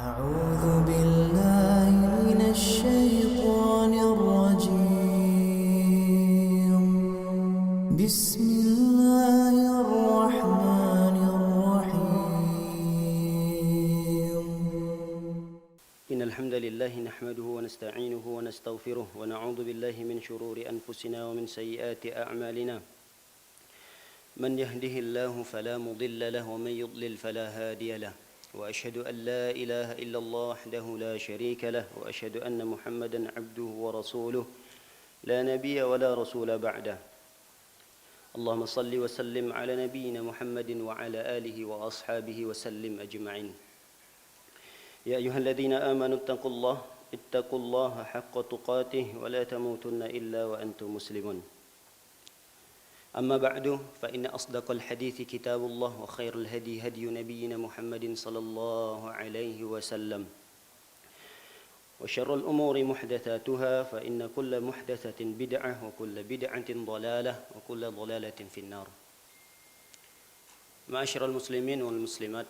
أعوذ بالله من الشيطان الرجيم بسم الله الرحمن الرحيم إن الحمد لله نحمده ونستعينه ونستغفره ونعوذ بالله من شرور أنفسنا ومن سيئات أعمالنا من يهده الله فلا مضل له ومن يضلل فلا هادي له وأشهد أن لا إله إلا الله وحده لا شريك له وأشهد أن محمدا عبده ورسوله لا نبي ولا رسول بعده اللهم صل وسلم على نبينا محمد وعلى آله وأصحابه وسلم أجمعين يا أيها الذين آمنوا اتقوا الله حق تقاته ولا تموتن إلا وأنتم مسلمون أما بعد فإن أصدق الحديث كتاب الله وخير الهدي هدي نبينا محمد صلى الله عليه وسلم وشر الأمور محدثاتها فإن كل محدثة بدعة وكل بدعة ضلالة وكل ضلالة في النار. معاشر المسلمين والmuslimat,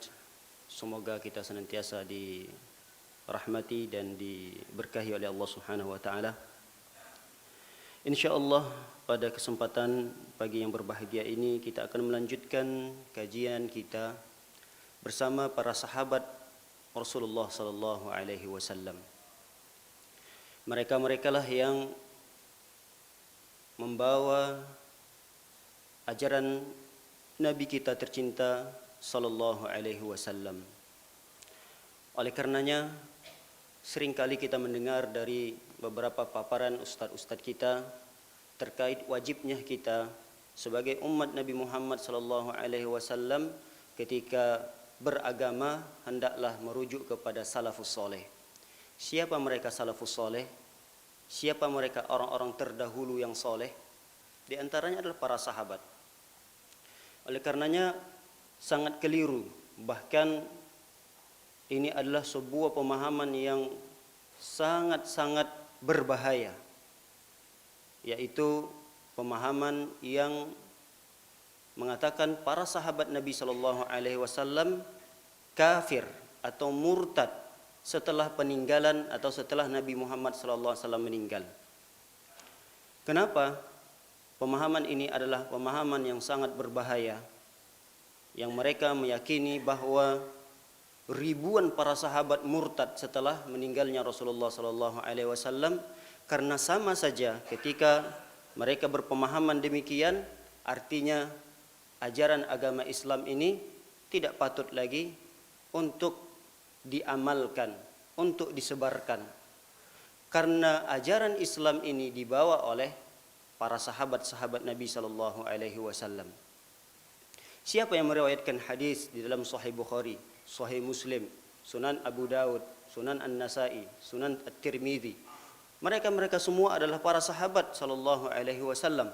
semoga kita senantiasa dirahmati dan diberkahi oleh Allah Subhanahu wa taala. Insyaallah pada kesempatan pagi yang berbahagia ini kita akan melanjutkan kajian kita bersama para sahabat Rasulullah sallallahu alaihi wasallam. Mereka-mereka lah yang membawa ajaran Nabi kita tercinta sallallahu alaihi wasallam. Oleh karenanya seringkali kita mendengar dari beberapa paparan ustadz-ustadz kita terkait wajibnya kita sebagai umat Nabi Muhammad sallallahu alaihi wasallam ketika beragama hendaklah merujuk kepada salafus soleh. Siapa mereka salafus soleh? Siapa mereka orang-orang terdahulu yang soleh? Di antaranya adalah para sahabat. Oleh karenanya sangat keliru, bahkan ini adalah sebuah pemahaman yang sangat-sangat berbahaya, yaitu pemahaman yang mengatakan para sahabat Nabi sallallahu alaihi wasallam kafir atau murtad setelah peninggalan atau setelah Nabi Muhammad sallallahu alaihi wasallam meninggal. Kenapa? Pemahaman ini adalah pemahaman yang sangat berbahaya, yang mereka meyakini bahwa ribuan para sahabat murtad setelah meninggalnya Rasulullah sallallahu alaihi wasallam, karena sama saja ketika mereka berpemahaman demikian artinya ajaran agama Islam ini tidak patut lagi untuk diamalkan, untuk disebarkan. Karena ajaran Islam ini dibawa oleh para sahabat-sahabat Nabi sallallahu alaihi wasallam. Siapa yang meriwayatkan hadis di dalam Sahih Bukhari, Sahih Muslim, Sunan Abu Daud, Sunan An-Nasai, Sunan At-Tirmidzi? Mereka semua adalah para sahabat sallallahu alaihi wasallam.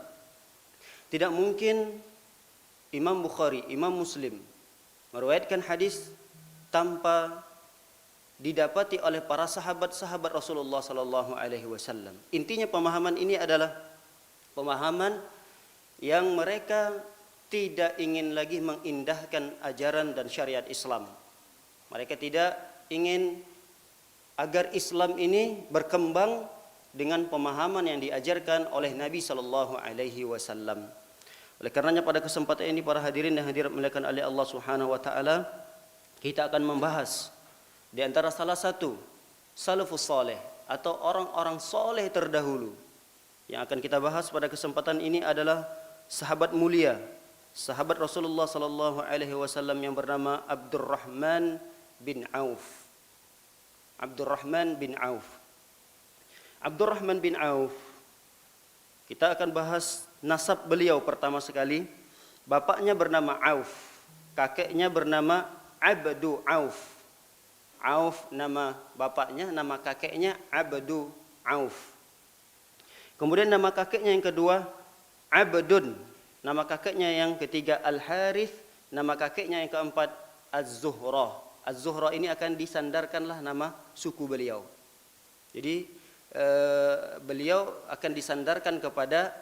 Tidak mungkin Imam Bukhari, Imam Muslim meriwayatkan hadis tanpa didapati oleh para sahabat-sahabat Rasulullah sallallahu alaihi wasallam. Intinya pemahaman ini adalah pemahaman yang mereka tidak ingin lagi mengindahkan ajaran dan syariat Islam. Mereka tidak ingin agar Islam ini berkembang dengan pemahaman yang diajarkan oleh Nabi sallallahu alaihi wasallam. Oleh karenanya pada kesempatan ini para hadirin yang hadirat dimuliakan oleh Allah Subhanahu wa taala, kita akan membahas di antara salah satu salafus saleh atau orang-orang soleh terdahulu. Yang akan kita bahas pada kesempatan ini adalah sahabat mulia, sahabat Rasulullah sallallahu alaihi wasallam yang bernama Abdurrahman bin Auf. Abdurrahman bin Auf. Abdurrahman bin Auf, kita akan bahas nasab beliau pertama sekali. Bapaknya bernama Auf, kakeknya bernama Abdu Auf. Auf nama bapaknya, nama kakeknya Abdu Auf. Kemudian nama kakeknya yang kedua Abdun, nama kakeknya yang ketiga Al-Harith, nama kakeknya yang keempat Az-Zuhrah. Az-Zuhrah ini akan disandarkanlah nama suku beliau. Jadi beliau akan disandarkan kepada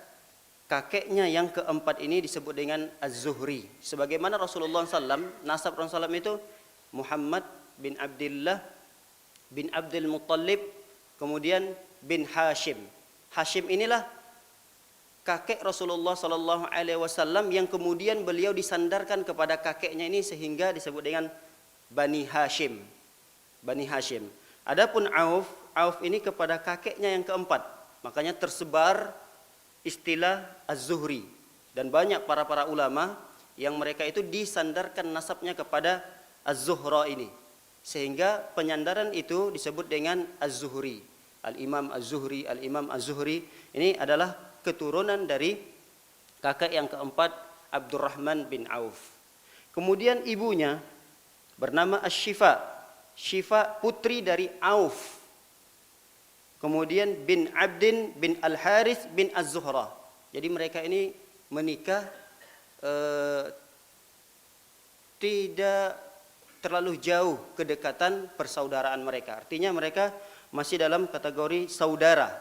kakeknya yang keempat ini disebut dengan Az-Zuhri. Sebagaimana Rasulullah SAW, nasab Rasulullah SAW itu Muhammad bin Abdullah bin Abdul Muttalib, kemudian bin Hashim. Hashim inilah kakek Rasulullah sallallahu alaihi wasallam yang kemudian beliau disandarkan kepada kakeknya ini sehingga disebut dengan Bani Hashim. Bani Hashim. Adapun Auf ini kepada kakeknya yang keempat. Makanya tersebar istilah Az-Zuhri, dan banyak para ulama yang mereka itu disandarkan nasabnya kepada Az-Zuhra ini. Sehingga penyandaran itu disebut dengan Az-Zuhri. Al-Imam Az-Zuhri, Al-Imam Az-Zuhri ini adalah keturunan dari kakek yang keempat Abdurrahman bin Auf. Kemudian ibunya bernama Asy-Syifa. Syifa putri dari Auf. Kemudian bin Abdin bin Al-Harith bin Az-Zuhra. Jadi mereka ini menikah tidak terlalu jauh kedekatan persaudaraan mereka. Artinya mereka masih dalam kategori saudara,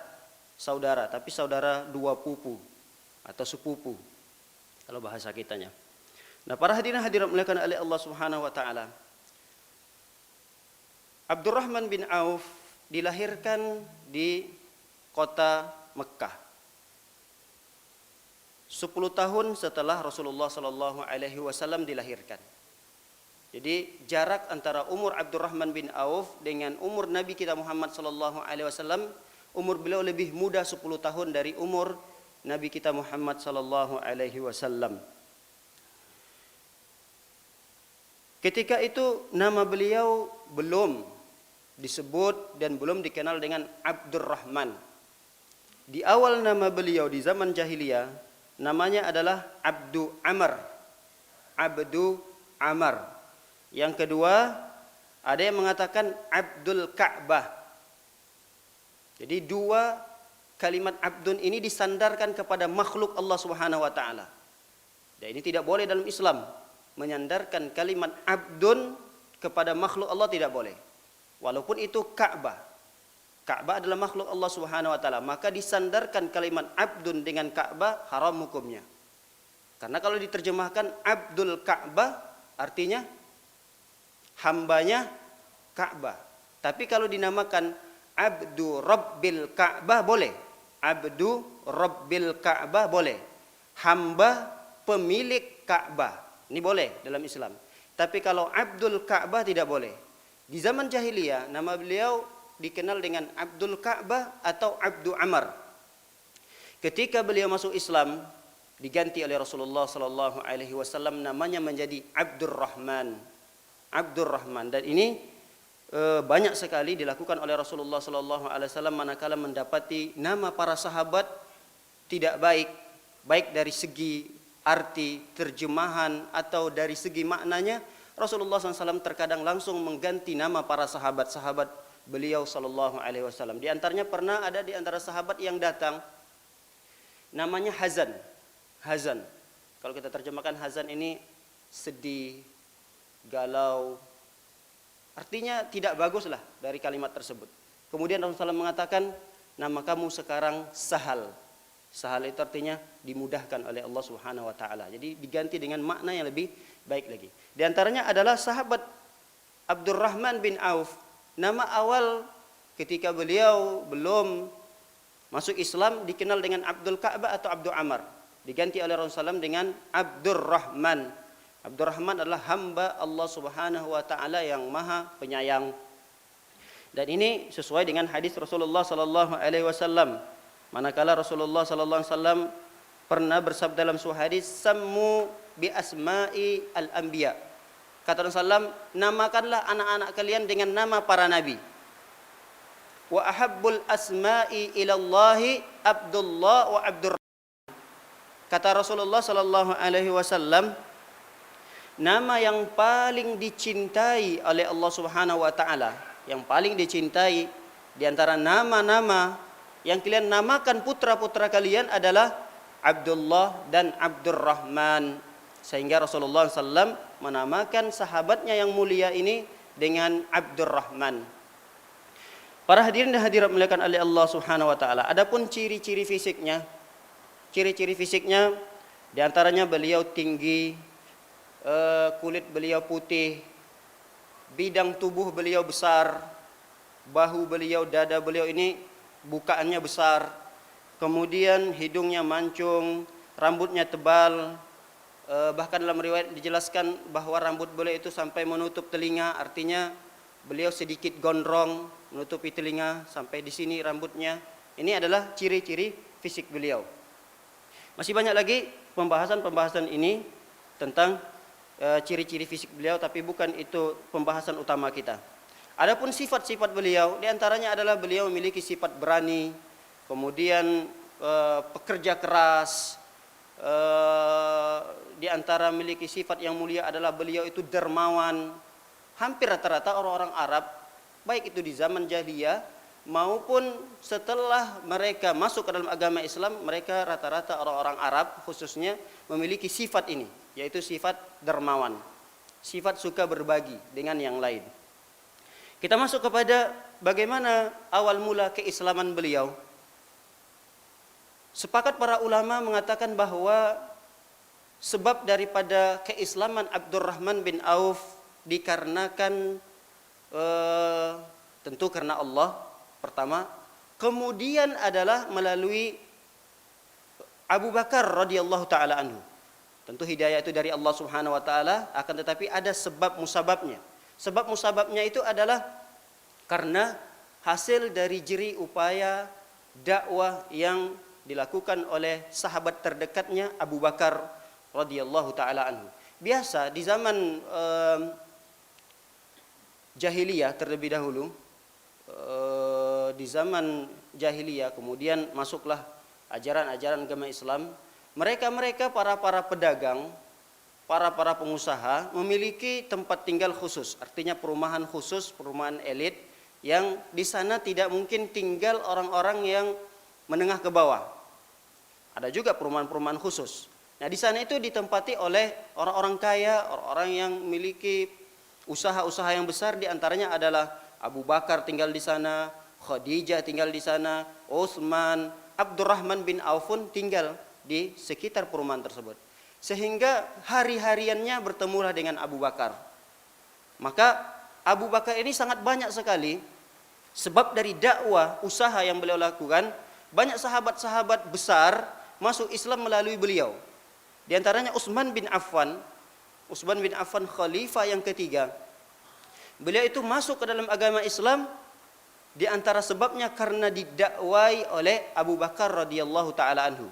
tapi saudara dua pupu atau sepupu kalau bahasa kitanya. Nah, para hadirin hadirat muliakan oleh Allah Subhanahu wa taala. Abdurrahman bin Auf dilahirkan di kota Mekkah 10 tahun setelah Rasulullah sallallahu alaihi wasallam dilahirkan. Jadi jarak antara umur Abdurrahman bin Auf dengan umur Nabi kita Muhammad sallallahu alaihi wasallam, umur beliau lebih muda 10 tahun dari umur Nabi kita Muhammad sallallahu alaihi wasallam. Ketika itu nama beliau belum disebut dan belum dikenal dengan Abdurrahman. Di awal nama beliau di zaman jahiliyah namanya adalah Abdu Amr. Abdu Amr. Yang kedua, ada yang mengatakan Abdul Ka'bah. Jadi dua kalimat Abdun ini disandarkan kepada makhluk Allah Subhanahu wa taala. Dan ini tidak boleh dalam Islam. Menyandarkan kalimat Abdun kepada makhluk Allah tidak boleh. Walaupun itu Ka'bah. Ka'bah adalah makhluk Allah Subhanahu wa taala, maka disandarkan kalimat Abdun dengan Ka'bah haram hukumnya. Karena kalau diterjemahkan Abdul Ka'bah artinya hambanya Ka'bah. Tapi kalau dinamakan Abdu Rabbil Ka'bah boleh. Abdu Rabbil Ka'bah boleh. Hamba pemilik Ka'bah. Ini boleh dalam Islam. Tapi kalau Abdul Ka'bah tidak boleh. Di zaman jahiliyah nama beliau dikenal dengan Abdul Ka'bah atau Abdu Amr. Ketika beliau masuk Islam diganti oleh Rasulullah sallallahu alaihi wasallam namanya menjadi Abdurrahman. Abdurrahman, dan ini banyak sekali dilakukan oleh Rasulullah sallallahu alaihi wasallam manakala mendapati nama para sahabat tidak baik dari segi arti, terjemahan atau dari segi maknanya. Rasulullah SAW terkadang langsung mengganti nama para sahabat-sahabat beliau sallallahu alaihi wasallam. Di antaranya pernah ada di antara sahabat yang datang namanya Hazan. Hazan. Kalau kita terjemahkan Hazan ini sedih, galau. Artinya tidak baguslah dari kalimat tersebut. Kemudian Rasulullah SAW mengatakan, nama kamu sekarang Sahal. Sahal itu artinya dimudahkan oleh Allah Subhanahu wa taala. Jadi diganti dengan makna yang lebih baik lagi. Di antaranya adalah sahabat Abdurrahman bin Auf. Nama awal ketika beliau belum masuk Islam dikenal dengan Abdul Ka'bah atau Abdu Amr. Diganti oleh Rasulullah SAW dengan Abdurrahman. Abdurrahman adalah hamba Allah Subhanahu wa taala yang Maha Penyayang. Dan ini sesuai dengan hadis Rasulullah sallallahu alaihi wasallam. Manakala Rasulullah sallallahu alaihi wasallam pernah bersabda dalam sebuah hadis, "Sammu bi asma'i al-anbiya." Kata Rasulullah, namakanlah anak-anak kalian dengan nama para nabi. Wa ahabbul asma'i ilallahi Abdullah wa Abdurrahman. Kata Rasulullah sallallahu alaihi wasallam, nama yang paling dicintai oleh Allah Subhanahu wa taala, yang paling dicintai di antara nama-nama yang kalian namakan putra-putra kalian adalah Abdullah dan Abdurrahman. Sehingga Rasulullah SAW menamakan sahabatnya yang mulia ini dengan Abdurrahman. Para hadirin dan hadirat muliakan oleh Allah Subhanahu wa taala. Adapun ciri-ciri fisiknya, di antaranya beliau tinggi, kulit beliau putih, bidang tubuh beliau besar, bahu beliau, dada beliau ini bukaannya besar, kemudian hidungnya mancung, rambutnya tebal, bahkan dalam riwayat dijelaskan bahwa rambut beliau itu sampai menutup telinga, artinya beliau sedikit gondrong, menutupi telinga sampai di sini rambutnya. Ini adalah ciri-ciri fisik beliau. Masih banyak lagi pembahasan-pembahasan ini tentang ciri-ciri fisik beliau, tapi bukan itu pembahasan utama kita. Adapun sifat-sifat beliau, diantaranya adalah beliau memiliki sifat berani, kemudian pekerja keras. Di antara memiliki sifat yang mulia adalah beliau itu dermawan. Hampir rata-rata orang-orang Arab, baik itu di zaman jahiliyah maupun setelah mereka masuk ke dalam agama Islam, mereka rata-rata orang-orang Arab khususnya memiliki sifat ini, yaitu sifat dermawan, sifat suka berbagi dengan yang lain. Kita masuk kepada bagaimana awal mula keislaman beliau. Sepakat para ulama mengatakan bahwa sebab daripada keislaman Abdurrahman bin Auf dikarenakan tentu karena Allah pertama, kemudian adalah melalui Abu Bakar radhiyallahu taala anhu. Tentu hidayah itu dari Allah Subhanahu wa taala, akan tetapi ada sebab musababnya. Sebab musababnya itu adalah karena hasil dari jerih upaya dakwah yang dilakukan oleh sahabat terdekatnya Abu Bakar radhiyallahu taala anhu. Biasa di zaman jahiliyah terlebih dahulu, di zaman jahiliyah kemudian masuklah ajaran-ajaran agama Islam. Mereka para pedagang, para pengusaha memiliki tempat tinggal khusus, artinya perumahan khusus, perumahan elit yang di sana tidak mungkin tinggal orang-orang yang menengah ke bawah. Ada juga perumahan-perumahan khusus. Nah, di sana itu ditempati oleh orang-orang kaya, orang-orang yang memiliki usaha-usaha yang besar, di antaranya adalah Abu Bakar tinggal di sana, Khadijah tinggal di sana, Utsman, Abdurrahman bin Auf pun tinggal di sekitar perumahan tersebut. Sehingga hari-hariannya bertemulah dengan Abu Bakar. Maka Abu Bakar ini sangat banyak sekali sebab dari dakwah usaha yang beliau lakukan, banyak sahabat-sahabat besar masuk Islam melalui beliau. Di antaranya Utsman bin Affan khalifah yang ketiga. Beliau itu masuk ke dalam agama Islam di antara sebabnya karena didakwai oleh Abu Bakar radhiyallahu taala anhu.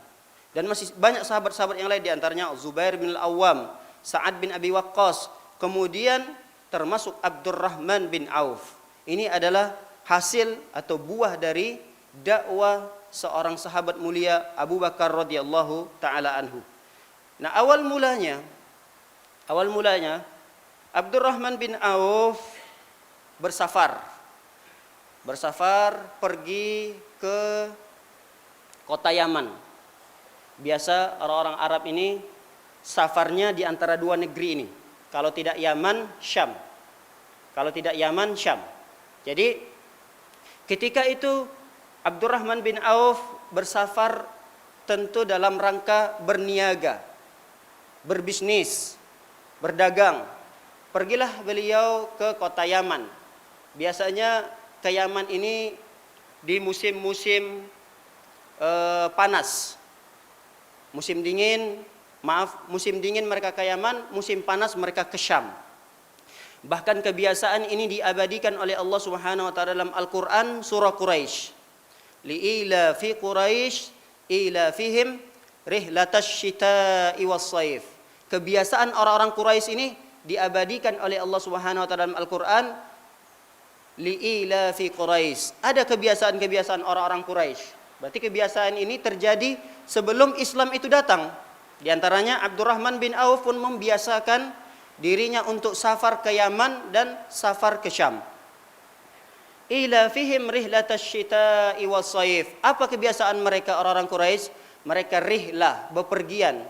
Dan masih banyak sahabat-sahabat yang lain, di antaranya Zubair bin Al-Awwam, Sa'ad bin Abi Waqqas, kemudian termasuk Abdurrahman bin Auf. Ini adalah hasil atau buah dari dakwah seorang sahabat mulia Abu Bakar radhiyallahu taala anhu. Nah, awal mulanya Abdurrahman bin Auf bersafar pergi ke kota Yaman. Biasa orang-orang Arab ini safarnya di antara dua negeri ini. Kalau tidak Yaman, Syam. Jadi ketika itu Abdurrahman bin Auf bersafar tentu dalam rangka berniaga, berbisnis, berdagang. Pergilah beliau ke kota Yaman. Biasanya ke Yaman ini di musim-musim panas. Musim dingin mereka ke Yaman, musim panas mereka ke Syam. Bahkan kebiasaan ini diabadikan oleh Allah Subhanahu wa taala dalam Al-Qur'an surah Quraisy. Li'ila fi Quraisy ila fihim rihlatash shita'i was-shaif. Kebiasaan orang-orang Quraisy ini diabadikan oleh Allah Subhanahu wa taala dalam Al-Qur'an. Li'ila fi Quraisy. Ada kebiasaan-kebiasaan orang-orang Quraisy. Berarti kebiasaan ini terjadi sebelum Islam itu datang. Di antaranya Abdurrahman bin Auf pun membiasakan dirinya untuk safar ke Yaman dan safar ke Syam. Ila fihim rihlatash shita'i was-shaif. Apa kebiasaan mereka orang-orang Quraisy? Mereka rihlah, bepergian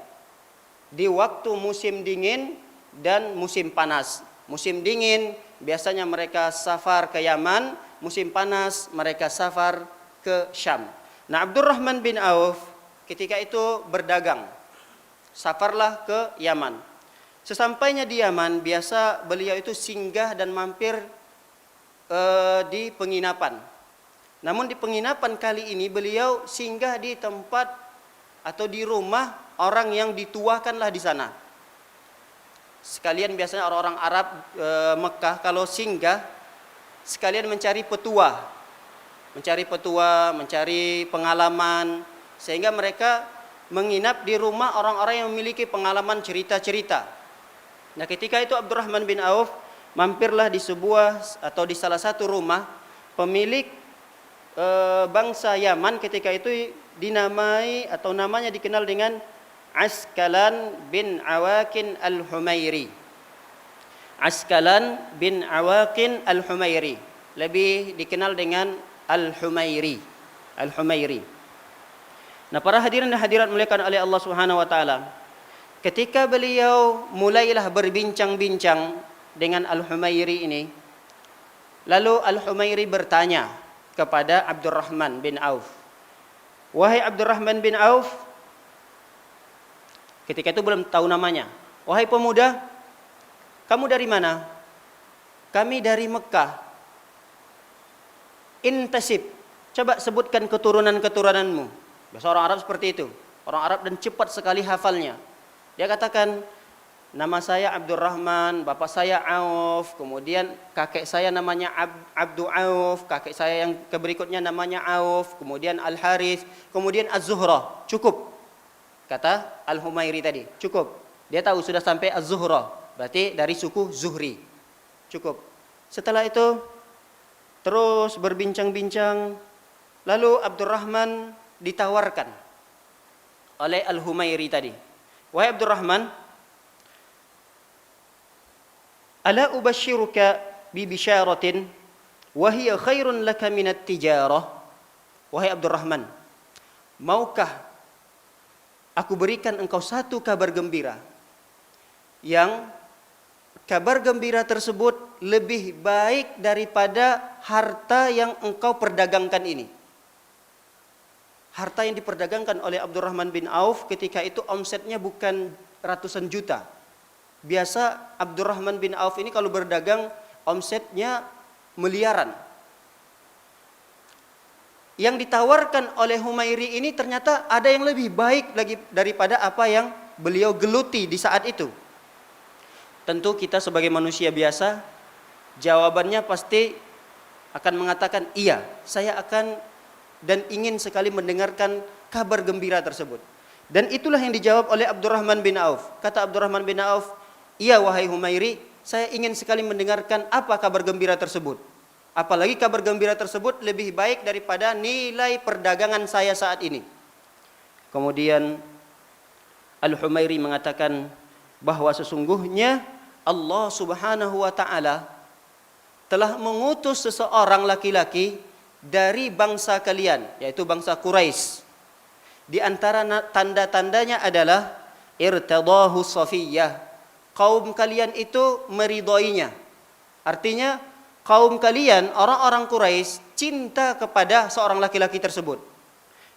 di waktu musim dingin dan musim panas. Musim dingin biasanya mereka safar ke Yaman, musim panas mereka safar ke Syam. Nah, Abdurrahman bin Auf ketika itu berdagang. Safarlah ke Yaman. Sesampainya di Yaman, biasa beliau itu singgah dan mampir di penginapan. Namun di penginapan kali ini beliau singgah di tempat atau di rumah orang yang dituakanlah di sana. Sekalian biasanya orang-orang Arab Mekah kalau singgah sekalian mencari petua, mencari pengalaman, sehingga mereka menginap di rumah orang-orang yang memiliki pengalaman cerita-cerita. Nah, ketika itu Abdurrahman bin Auf mampirlah di sebuah atau di salah satu rumah pemilik bangsa Yaman ketika itu dinamai atau namanya dikenal dengan Askalan bin Awakin al-Humairi. Askalan bin Awakin al-Humairi, lebih dikenal dengan Al-Humairi. Al-Humairi. Nah, para hadirin dan hadirat muliakan oleh Allah Subhanahu wa taala, ketika beliau mulailah berbincang-bincang dengan Al-Humairi ini, lalu Al-Humairi bertanya kepada Abdurrahman bin Auf, "Wahai Abdurrahman bin Auf," ketika itu belum tahu namanya, "Wahai pemuda, kamu dari mana?" "Kami dari Mekah." "Intasib, coba sebutkan keturunan-keturunanmu." Biasa orang Arab seperti itu. Orang Arab dan cepat sekali hafalnya. Dia katakan, "Nama saya Abdurrahman, bapak saya Auf, kemudian kakek saya namanya Abdu Auf, kakek saya yang berikutnya namanya Auf, kemudian Al-Harith, kemudian Az-Zuhra." Cukup. Kata Al-Humairi tadi, cukup. Dia tahu sudah sampai Az-Zuhra, berarti dari suku Zuhri. Cukup. Setelah itu terus berbincang-bincang, lalu Abdurrahman ditawarkan oleh Al-Humairi tadi, "Wahai Abdurrahman, ala ubashiruka bi bisyaratin wa hiya khairun laka minat tijarah." Wahai Abdurrahman, maukah aku berikan engkau satu kabar gembira yang kabar gembira tersebut lebih baik daripada harta yang engkau perdagangkan ini. Harta yang diperdagangkan oleh Abdurrahman bin Auf ketika itu omsetnya bukan ratusan juta. Biasa Abdurrahman bin Auf ini kalau berdagang omsetnya miliaran. Yang ditawarkan oleh Humairi ini ternyata ada yang lebih baik lagi daripada apa yang beliau geluti di saat itu. Tentu kita sebagai manusia biasa, jawabannya pasti akan mengatakan, "Iya, saya akan dan ingin sekali mendengarkan kabar gembira tersebut." Dan itulah yang dijawab oleh Abdurrahman bin Auf. Kata Abdurrahman bin Auf, "Iya wahai Humairi, saya ingin sekali mendengarkan apa kabar gembira tersebut. Apalagi kabar gembira tersebut lebih baik daripada nilai perdagangan saya saat ini." Kemudian Al-Humairi mengatakan bahwa sesungguhnya Allah Subhanahu wa taala telah mengutus seseorang laki-laki dari bangsa kalian, yaitu bangsa Quraisy. Di antara tanda-tandanya adalah irtadahu Safiyyah. Kaum kalian itu meridhoinya. Artinya kaum kalian, orang-orang Quraisy, cinta kepada seorang laki-laki tersebut.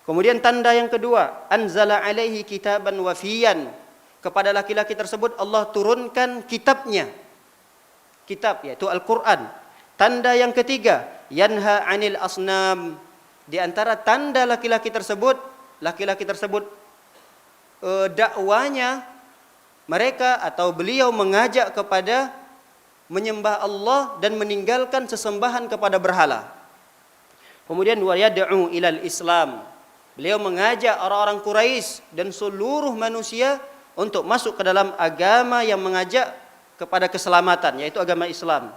Kemudian tanda yang kedua, anzala alaihi kitaban wafiyan. Kepada laki-laki tersebut Allah turunkan kitabnya. Kitab yaitu Al-Quran. Tanda yang ketiga, yanha anil asnam. Di antara tanda laki-laki tersebut dakwanya mereka atau beliau mengajak kepada menyembah Allah dan meninggalkan sesembahan kepada berhala. Kemudian wa yad'u ilal Islam. Beliau mengajak orang-orang Quraisy dan seluruh manusia untuk masuk ke dalam agama yang mengajak kepada keselamatan, yaitu agama Islam.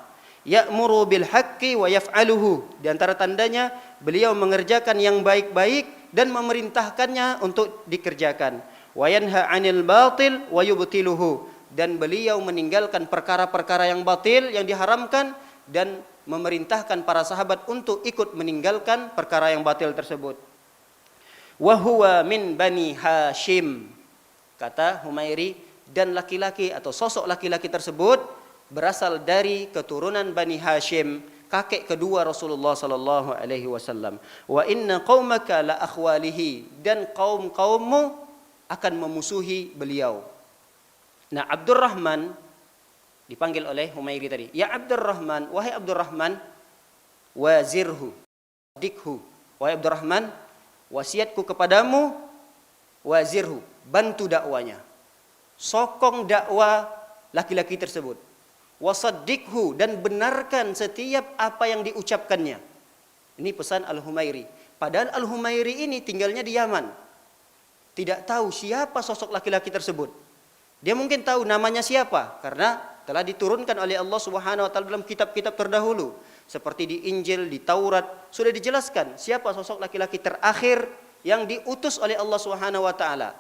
Ya'muru bil haqqi wa yaf'aluhu. Di antara tandanya beliau mengerjakan yang baik-baik dan memerintahkannya untuk dikerjakan. Wa yanha 'anil batil wa yubtiluhu. Dan beliau meninggalkan perkara-perkara yang batil, yang diharamkan, dan memerintahkan para sahabat untuk ikut meninggalkan perkara yang batil tersebut. Wa huwa min Bani Hashim. Kata Humairi, dan laki-laki atau sosok laki-laki tersebut berasal dari keturunan Bani Hashim, kakek kedua Rasulullah sallallahu alaihi wasallam. Wa inna qaumaka la akhwalihi, dan kaum-kaummu akan memusuhi beliau. Nah, Abdurrahman dipanggil oleh Humairi tadi. Ya Abdurrahman, wahai Abdurrahman, wazirhu, dikhu. Wahai Abdurrahman, wasiatku kepadamu, wazirhu, bantu dakwanya. Sokong dakwah laki-laki tersebut. Wasaddikhu, dan benarkan setiap apa yang diucapkannya. Ini pesan Al-Humairi. Padahal Al-Humairi ini tinggalnya di Yaman. Tidak tahu siapa sosok laki-laki tersebut. Dia mungkin tahu namanya siapa karena telah diturunkan oleh Allah Subhanahu wa taala dalam kitab-kitab terdahulu. Seperti di Injil, di Taurat sudah dijelaskan siapa sosok laki-laki terakhir yang diutus oleh Allah Subhanahu wa taala.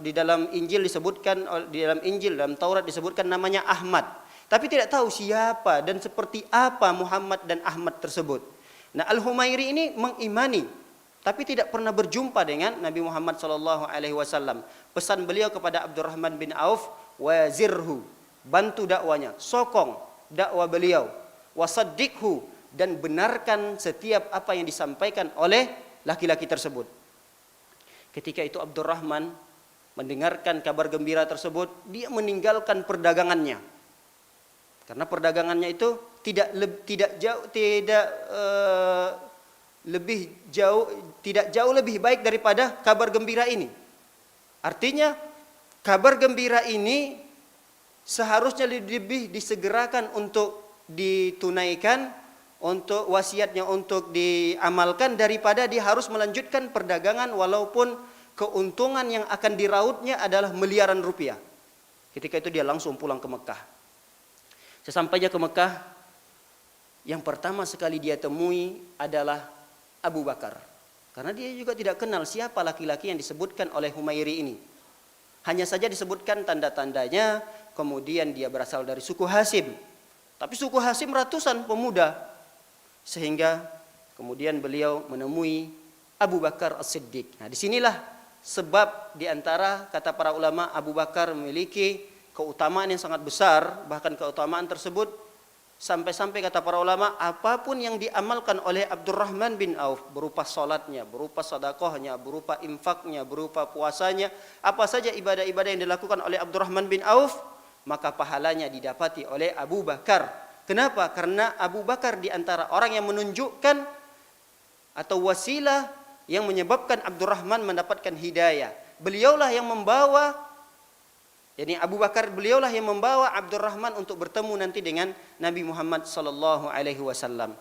Di dalam Injil disebutkan, dalam Taurat disebutkan namanya Ahmad. Tapi tidak tahu siapa dan seperti apa Muhammad dan Ahmad tersebut. Nah, Al-Humairi ini mengimani, tapi tidak pernah berjumpa dengan Nabi Muhammad SAW. Pesan beliau kepada Abdurrahman bin Auf, wazirhu, bantu dakwanya, sokong dakwah beliau, wasaddikhu, dan benarkan setiap apa yang disampaikan oleh laki-laki tersebut. Ketika itu Abdurrahman mendengarkan kabar gembira tersebut, dia meninggalkan perdagangannya. Karena perdagangannya itu tidak jauh lebih baik daripada kabar gembira ini. Artinya kabar gembira ini seharusnya lebih disegerakan untuk ditunaikan, untuk wasiatnya untuk diamalkan, daripada dia harus melanjutkan perdagangan walaupun keuntungan yang akan dirautnya adalah miliaran rupiah. Ketika itu dia langsung pulang ke Mekah. Sesampainya ke Mekah, yang pertama sekali dia temui adalah Abu Bakar. Karena dia juga tidak kenal siapa laki-laki yang disebutkan oleh Humairi ini. Hanya saja disebutkan tanda-tandanya, kemudian dia berasal dari suku Hasim. Tapi suku Hasim ratusan pemuda. Sehingga kemudian beliau menemui Abu Bakar As-Siddiq. Nah, disinilah sebab diantara kata para ulama, Abu Bakar memiliki keutamaan yang sangat besar. Bahkan keutamaan tersebut sampai-sampai kata para ulama, apapun yang diamalkan oleh Abdurrahman bin Auf, berupa salatnya, berupa sedekahnya, berupa infaknya, berupa puasanya, apa saja ibadah-ibadah yang dilakukan oleh Abdurrahman bin Auf, maka pahalanya didapati oleh Abu Bakar. Kenapa? Karena Abu Bakar diantara orang yang menunjukkan atau wasilah yang menyebabkan Abdurrahman mendapatkan hidayah. Beliaulah yang membawa, jadi Abu Bakar beliaulah yang membawa Abdurrahman untuk bertemu nanti dengan Nabi Muhammad sallallahu alaihi wasallam.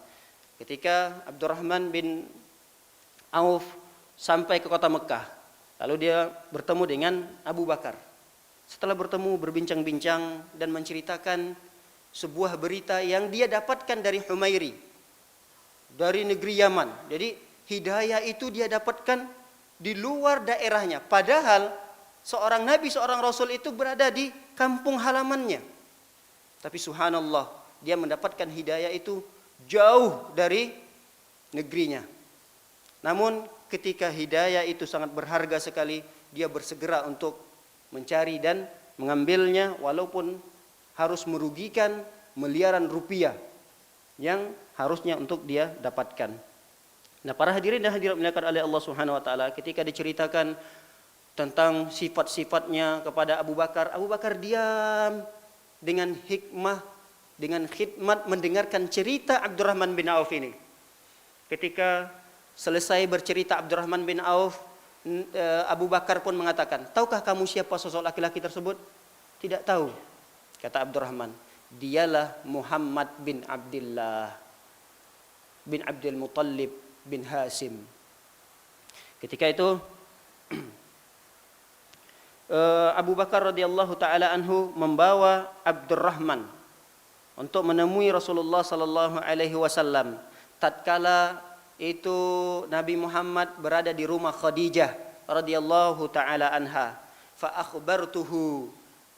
Ketika Abdurrahman bin Auf sampai ke kota Mekah, lalu dia bertemu dengan Abu Bakar. Setelah bertemu, berbincang-bincang dan menceritakan sebuah berita yang dia dapatkan dari Humairi, dari negeri Yaman. Jadi hidayah itu dia dapatkan di luar daerahnya. Padahal seorang nabi, seorang rasul itu berada di kampung halamannya. Tapi subhanallah, dia mendapatkan hidayah itu jauh dari negerinya. Namun ketika hidayah itu sangat berharga sekali, dia bersegera untuk mencari dan mengambilnya, walaupun harus merugikan miliaran rupiah yang harusnya untuk dia dapatkan. Nah, para hadirin dan hadirat dimuliakan oleh Allah Subhanahu wa taala, ketika diceritakan tentang sifat-sifatnya kepada Abu Bakar, Abu Bakar diam dengan hikmah, dengan khidmat mendengarkan cerita Abdurrahman bin Auf ini. Ketika selesai bercerita Abdurrahman bin Auf, Abu Bakar pun mengatakan, tahukah kamu siapa sosok laki-laki tersebut? Tidak tahu, kata Abdurrahman. Dialah Muhammad bin Abdullah bin Abdul Muttalib bin Hasim. Ketika itu Abu Bakar radhiyallahu taala anhu membawa Abdurrahman untuk menemui Rasulullah sallallahu alaihi wasallam. Tatkala itu Nabi Muhammad berada di rumah Khadijah radhiyallahu taala anha. Fa akhbartuhu.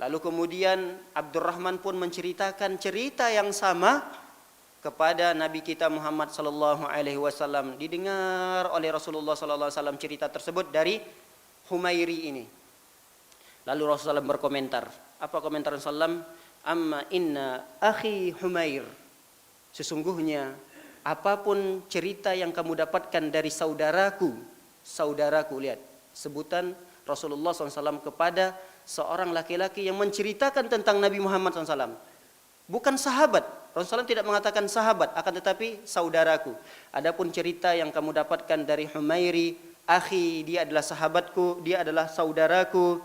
Lalu kemudian Abdurrahman pun menceritakan cerita yang sama kepada Nabi kita Muhammad sallallahu alaihi wasallam. Didengar oleh Rasulullah sallallahu alaihi wasallam cerita tersebut dari Humairi ini. Lalu Rasulullah berkomentar. Apa komentar Rasulullah? Amma inna akhi Humair. Sesungguhnya apapun cerita yang kamu dapatkan dari saudaraku, lihat sebutan Rasulullah SAW kepada seorang laki-laki yang menceritakan tentang Nabi Muhammad SAW. Bukan sahabat, Rasulullah SAW tidak mengatakan sahabat, akan tetapi saudaraku. Adapun cerita yang kamu dapatkan dari Humairi, akhi, dia adalah sahabatku, dia adalah saudaraku,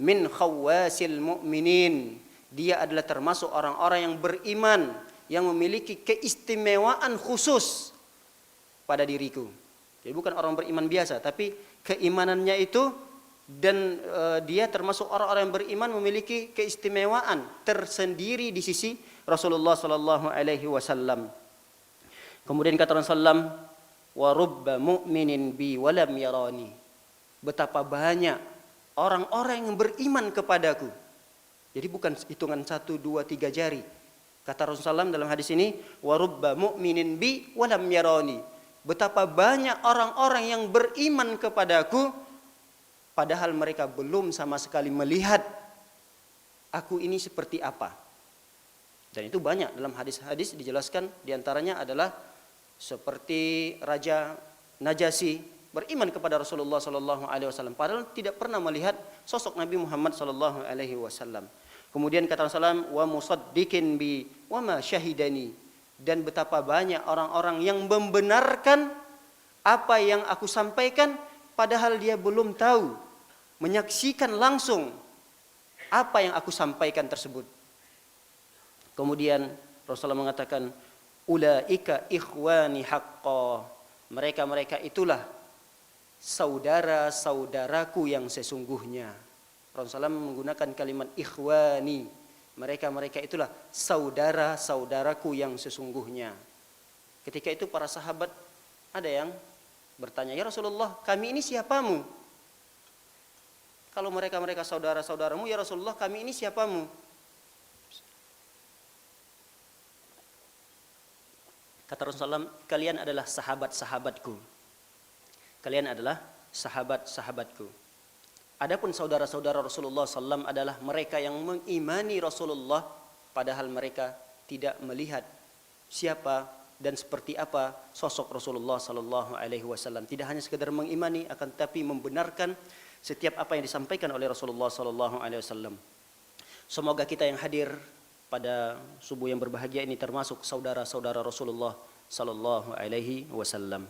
min khawasil mu'minin. Dia adalah termasuk orang-orang yang beriman, yang memiliki keistimewaan khusus pada diriku. Jadi bukan orang beriman biasa, tapi keimanannya itu dan dia termasuk orang-orang yang beriman memiliki keistimewaan tersendiri di sisi Rasulullah sallallahu alaihi wasallam. Kemudian kata Rasulullah, wa rubba mu'minin bi walam yarani. Betapa banyak orang-orang yang beriman kepadaku. Jadi bukan hitungan 1, 2, 3 jari. Kata Rasulullah SAW dalam hadis ini, wa rubba mu'minin bi walam yarani. Betapa banyak orang-orang yang beriman kepadaku padahal mereka belum sama sekali melihat aku ini seperti apa. Dan itu banyak dalam hadis-hadis dijelaskan, diantaranya adalah seperti Raja Najasyi beriman kepada Rasulullah sallallahu alaihi wasallam padahal tidak pernah melihat sosok Nabi Muhammad sallallahu alaihi wasallam. Kemudian kata Rasulullah, wa musaddiqin bi wa ma syahidani. Dan betapa banyak orang-orang yang membenarkan apa yang aku sampaikan padahal dia belum tahu, menyaksikan langsung apa yang aku sampaikan tersebut. Kemudian Rasulullah mengatakan, ulaika ikhwani haqqan. Mereka-mereka itulah saudara-saudaraku yang sesungguhnya. Rasulullah menggunakan kalimat ikhwani. Mereka-mereka itulah saudara-saudaraku yang sesungguhnya. Ketika itu para sahabat ada yang bertanya, ya Rasulullah, kami ini siapamu? Kalau mereka-mereka saudara-saudaramu, ya Rasulullah, kami ini siapamu? Kata Rasulullah, kalian adalah sahabat-sahabatku. Kalian adalah sahabat-sahabatku. Adapun saudara-saudara Rasulullah SAW adalah mereka yang mengimani Rasulullah padahal mereka tidak melihat siapa dan seperti apa sosok Rasulullah SAW. Tidak hanya sekedar mengimani, akan tetapi membenarkan setiap apa yang disampaikan oleh Rasulullah SAW. Semoga kita yang hadir pada subuh yang berbahagia ini termasuk saudara-saudara Rasulullah SAW.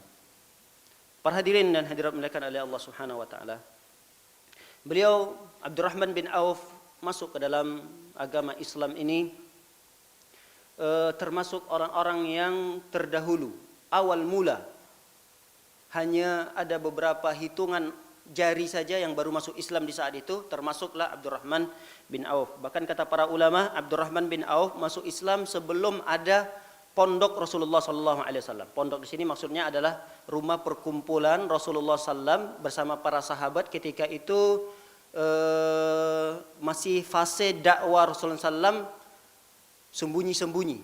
Para hadirin dan hadirat dimuliakan oleh Allah Subhanahu wa taala. Beliau Abdurrahman bin Auf masuk ke dalam agama Islam ini termasuk orang-orang yang terdahulu, awal mula. Hanya ada beberapa hitungan jari saja yang baru masuk Islam di saat itu, termasuklah Abdurrahman bin Auf. Bahkan kata para ulama, Abdurrahman bin Auf masuk Islam sebelum ada pondok Rasulullah SAW. Pondok di sini maksudnya adalah rumah perkumpulan Rasulullah SAW bersama para sahabat ketika itu masih fase dakwah Rasulullah SAW sembunyi-sembunyi.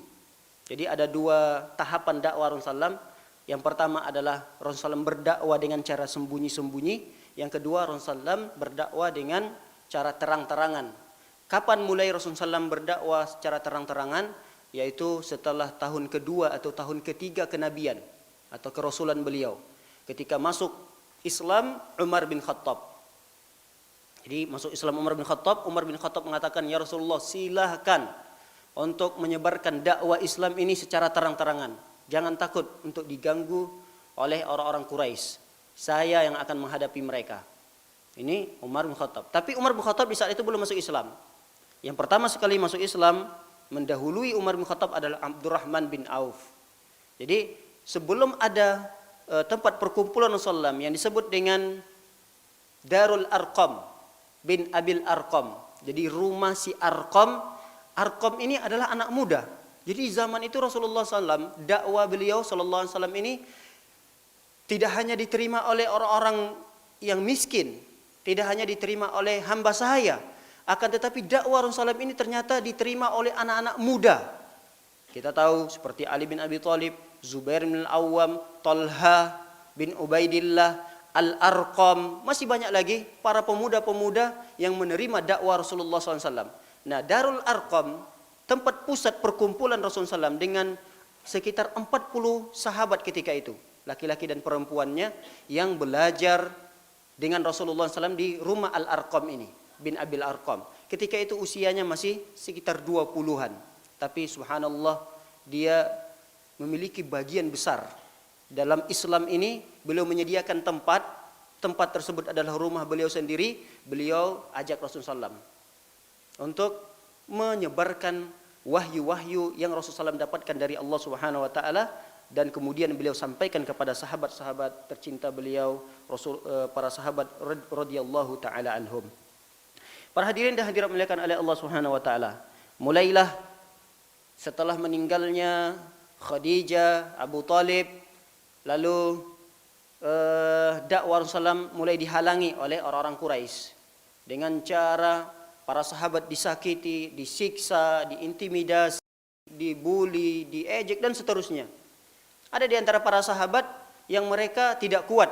Jadi ada dua tahapan dakwah Rasulullah SAW. Yang pertama adalah Rasulullah SAW berdakwah dengan cara sembunyi-sembunyi. Yang kedua Rasulullah SAW berdakwah dengan cara terang-terangan. Kapan mulai Rasulullah SAW berdakwah secara terang-terangan? Yaitu setelah tahun kedua atau tahun ketiga kenabian atau kerasulan beliau. Ketika masuk Islam Umar bin Khattab. Jadi masuk Islam Umar bin Khattab mengatakan, ya Rasulullah, silahkan untuk menyebarkan dakwah Islam ini secara terang-terangan. Jangan takut untuk diganggu oleh orang-orang Quraisy. Saya yang akan menghadapi mereka. Ini Umar bin Khattab. Tapi Umar bin Khattab di saat itu belum masuk Islam. Yang pertama sekali masuk Islam mendahului Umar bin Khattab adalah Abdurrahman bin Auf. Jadi sebelum ada tempat perkumpulan Rasulullah yang disebut dengan Darul Arqam bin Abil Arqam. Jadi rumah si Arqam. Arqam ini adalah anak muda. Jadi zaman itu Rasulullah SAW, dakwah beliau SAW ini tidak hanya diterima oleh orang-orang yang miskin, tidak hanya diterima oleh hamba sahaya, akan tetapi dakwah Rasulullah SAW ini ternyata diterima oleh anak-anak muda. Kita tahu seperti Ali bin Abi Thalib, Zubair bin Al-Awwam, Talha bin Ubaidillah, Al-Arqam, masih banyak lagi para pemuda-pemuda yang menerima dakwah Rasulullah SAW. Nah, Darul Arqam, tempat pusat perkumpulan Rasulullah SAW dengan sekitar 40 sahabat ketika itu, laki-laki dan perempuannya yang belajar dengan Rasulullah SAW di rumah Al-Arqam ini, bin Abil Arqam. Ketika itu usianya masih sekitar 20-an. Tapi subhanallah, dia memiliki bagian besar. Dalam Islam ini beliau menyediakan tempat tersebut adalah rumah beliau sendiri. Beliau ajak Rasulullah SAW untuk menyebarkan wahyu-wahyu yang Rasulullah SAW dapatkan dari Allah Subhanahu wa taala, dan kemudian beliau sampaikan kepada sahabat-sahabat tercinta beliau, para sahabat radhiyallahu taala anhum. Para hadirin dan hadirat dimuliakan oleh Allah Subhanahu wa taala, mulailah setelah meninggalnya Khadijah, Abu Talib, lalu dakwah Rasulullah mulai dihalangi oleh orang-orang Quraisy dengan cara para sahabat disakiti, disiksa, diintimidasi, dibuli, diejek dan seterusnya. Ada di antara para sahabat yang mereka tidak kuat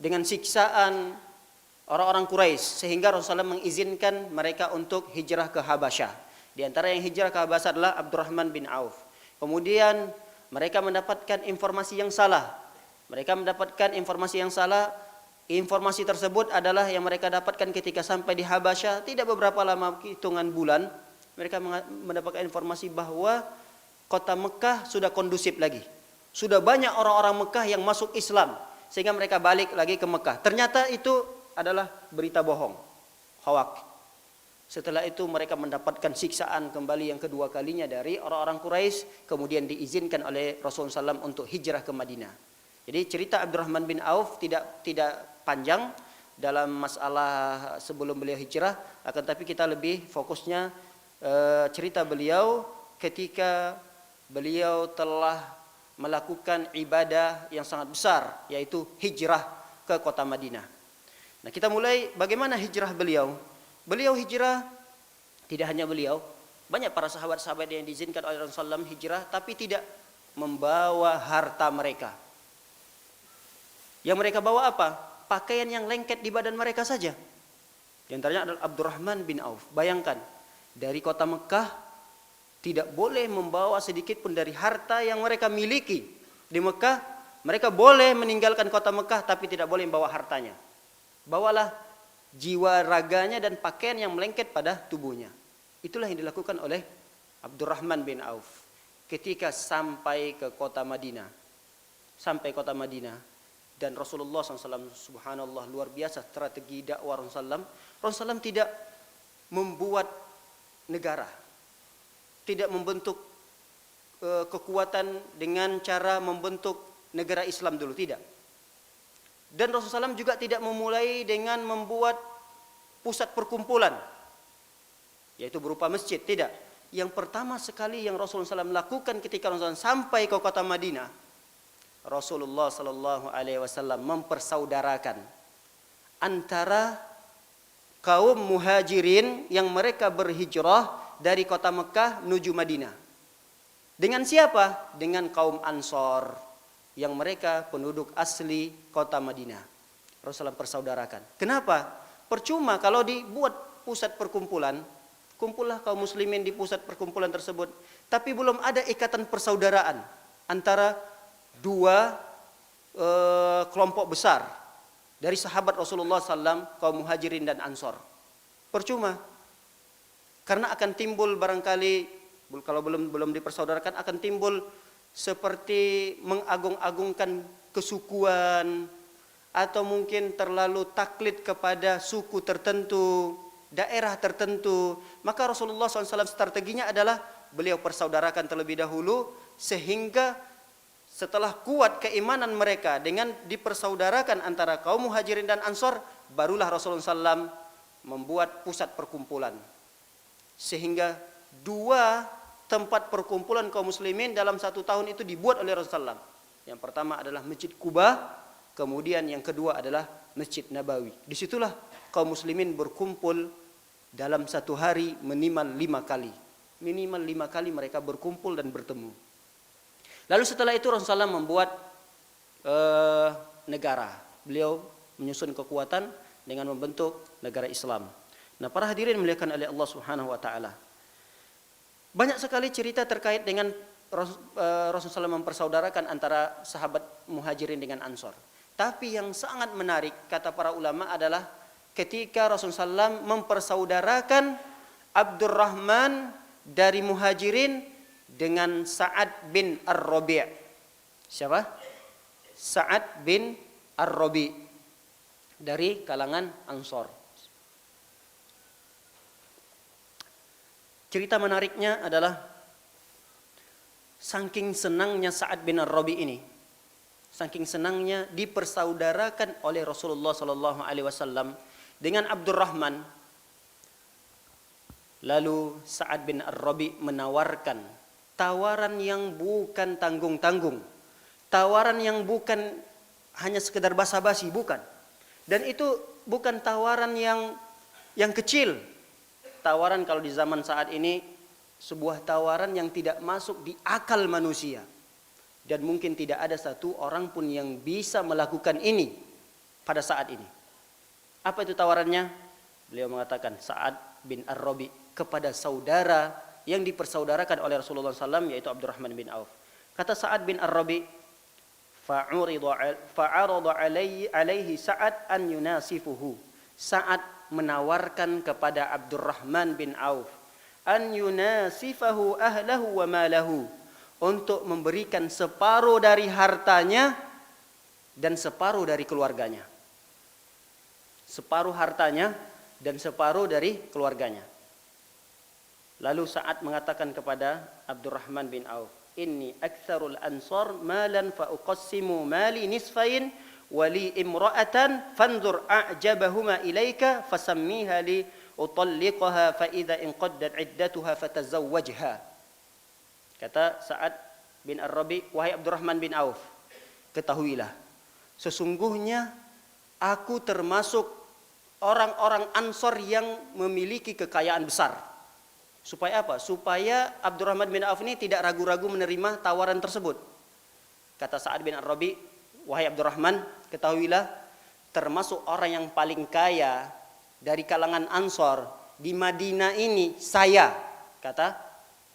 dengan siksaan orang-orang Quraisy sehingga Rasulullah mengizinkan mereka untuk hijrah ke Habasyah. Di antara yang hijrah ke Habasyah adalah Abdurrahman bin Auf. Kemudian mereka mendapatkan informasi yang salah. Informasi tersebut adalah yang mereka dapatkan ketika sampai di Habasyah. Tidak beberapa lama, hitungan bulan, mereka mendapatkan informasi bahwa kota Mekah sudah kondusif lagi. Sudah banyak orang-orang Mekah yang masuk Islam, sehingga mereka balik lagi ke Mekah. Ternyata itu adalah berita bohong, hoak. Setelah itu mereka mendapatkan siksaan kembali yang kedua kalinya dari orang-orang Quraisy, kemudian diizinkan oleh Rasulullah SAW untuk hijrah ke Madinah. Jadi cerita Abdurrahman bin Auf tidak panjang dalam masalah sebelum beliau hijrah, akan tapi kita lebih fokusnya cerita beliau ketika beliau telah melakukan ibadah yang sangat besar, yaitu hijrah ke kota Madinah. Nah, kita mulai bagaimana hijrah beliau. Beliau hijrah, tidak hanya beliau, banyak para sahabat-sahabat yang diizinkan oleh Rasulullah SAW hijrah, tapi tidak membawa harta mereka. Yang mereka bawa apa? Pakaian yang lengket di badan mereka saja. Di antaranya adalah Abdurrahman bin Auf. Bayangkan, dari kota Mekah tidak boleh membawa sedikit pun dari harta yang mereka miliki. Di Mekah, mereka boleh meninggalkan kota Mekah, tapi tidak boleh membawa hartanya. Bawalah jiwa raganya dan pakaian yang melengket pada tubuhnya. Itulah yang dilakukan oleh Abdurrahman bin Auf ketika sampai ke kota Madinah. Dan Rasulullah SAW, subhanallah, luar biasa strategi dakwah Rasulullah SAW tidak membuat negara, tidak membentuk kekuatan dengan cara membentuk negara Islam dulu, tidak. Dan Rasulullah SAW juga tidak memulai dengan membuat pusat perkumpulan, yaitu berupa masjid, tidak. Yang pertama sekali yang Rasulullah SAW lakukan ketika Rasulullah sampai ke kota Madinah, Rasulullah SAW mempersaudarakan antara kaum muhajirin yang mereka berhijrah dari kota Mekah menuju Madinah. Dengan siapa? Dengan kaum Ansor yang mereka penduduk asli kota Madinah. Rasulullah persaudarakan. Kenapa? Percuma kalau dibuat pusat perkumpulan, kumpullah kaum muslimin di pusat perkumpulan tersebut, tapi belum ada ikatan persaudaraan antara dua kelompok besar dari sahabat Rasulullah SAW, kaum muhajirin dan Ansor. Percuma. Karena akan timbul barangkali, kalau belum dipersaudarakan, akan timbul seperti mengagung-agungkan kesukuan, atau mungkin terlalu taklid kepada suku tertentu, daerah tertentu. Maka Rasulullah SAW strateginya adalah beliau persaudarakan terlebih dahulu, sehingga setelah kuat keimanan mereka dengan dipersaudarakan antara kaum muhajirin dan Ansor, barulah Rasulullah SAW membuat pusat perkumpulan. Sehingga dua tempat perkumpulan kaum muslimin dalam satu tahun itu dibuat oleh Rasulullah SAW. Yang pertama adalah Masjid Quba, kemudian yang kedua adalah Masjid Nabawi. Disitulah kaum muslimin berkumpul dalam satu hari minimal 5 kali. Minimal 5 kali mereka berkumpul dan bertemu. Lalu setelah itu Rasulullah membuat negara. Beliau menyusun kekuatan dengan membentuk negara Islam. Nah, para hadirin dimuliakan oleh Allah Subhanahu wa taala. Banyak sekali cerita terkait dengan Rasulullah mempersaudarakan antara sahabat muhajirin dengan Ansor. Tapi yang sangat menarik kata para ulama adalah ketika Rasulullah SAW mempersaudarakan Abdurrahman dari muhajirin dengan Sa'ad bin Ar-Rabi'. Siapa? Sa'ad bin Ar-Rabi' dari kalangan Ansor. Cerita menariknya adalah saking senangnya Sa'ad bin Ar-Rabi' ini, saking senangnya dipersaudarakan oleh Rasulullah sallallahu alaihi wasallam dengan Abdurrahman. Lalu Sa'ad bin Ar-Rabi' menawarkan tawaran yang bukan tanggung-tanggung, tawaran yang bukan hanya sekedar basa-basi, bukan. Dan itu bukan tawaran yang kecil. Tawaran kalau di zaman saat ini sebuah tawaran yang tidak masuk di akal manusia. Dan mungkin tidak ada satu orang pun yang bisa melakukan ini pada saat ini. Apa itu tawarannya? Beliau mengatakan Sa'ad bin Ar-Rabi' kepada saudara yang dipersaudarakan oleh Rasulullah SAW, yaitu Abdurrahman bin Auf. Kata Sa'ad bin Ar-Rabi', fa'arada alaihi Sa'ad an yunasifuhu. Sa'ad menawarkan kepada Abdurrahman bin Auf an yunasifahu ahlahu wa malahu, untuk memberikan separuh dari hartanya dan separuh dari keluarganya. Separuh hartanya dan separuh dari keluarganya. Lalu Sa'ad mengatakan kepada Abdurrahman bin Auf, inni aktsarul ansar malan fa uqassimu mali nisfain wali imra'atan fanzur a'jabahuma ilaika fasammiha li utalliqaha fa idza inqaddat iddatuha fatazawwajha. Kata Sa'ad bin Ar-Rabi', wahai Abdurrahman bin Auf, ketahuilah sesungguhnya aku termasuk orang-orang Ansor yang memiliki kekayaan besar. Supaya apa? Supaya Abdurrahman bin Auf ini tidak ragu-ragu menerima tawaran tersebut. Kata Sa'ad bin Ar-Rabi', wahai Abdurrahman, ketahuilah termasuk orang yang paling kaya dari kalangan Ansor di Madinah ini saya, kata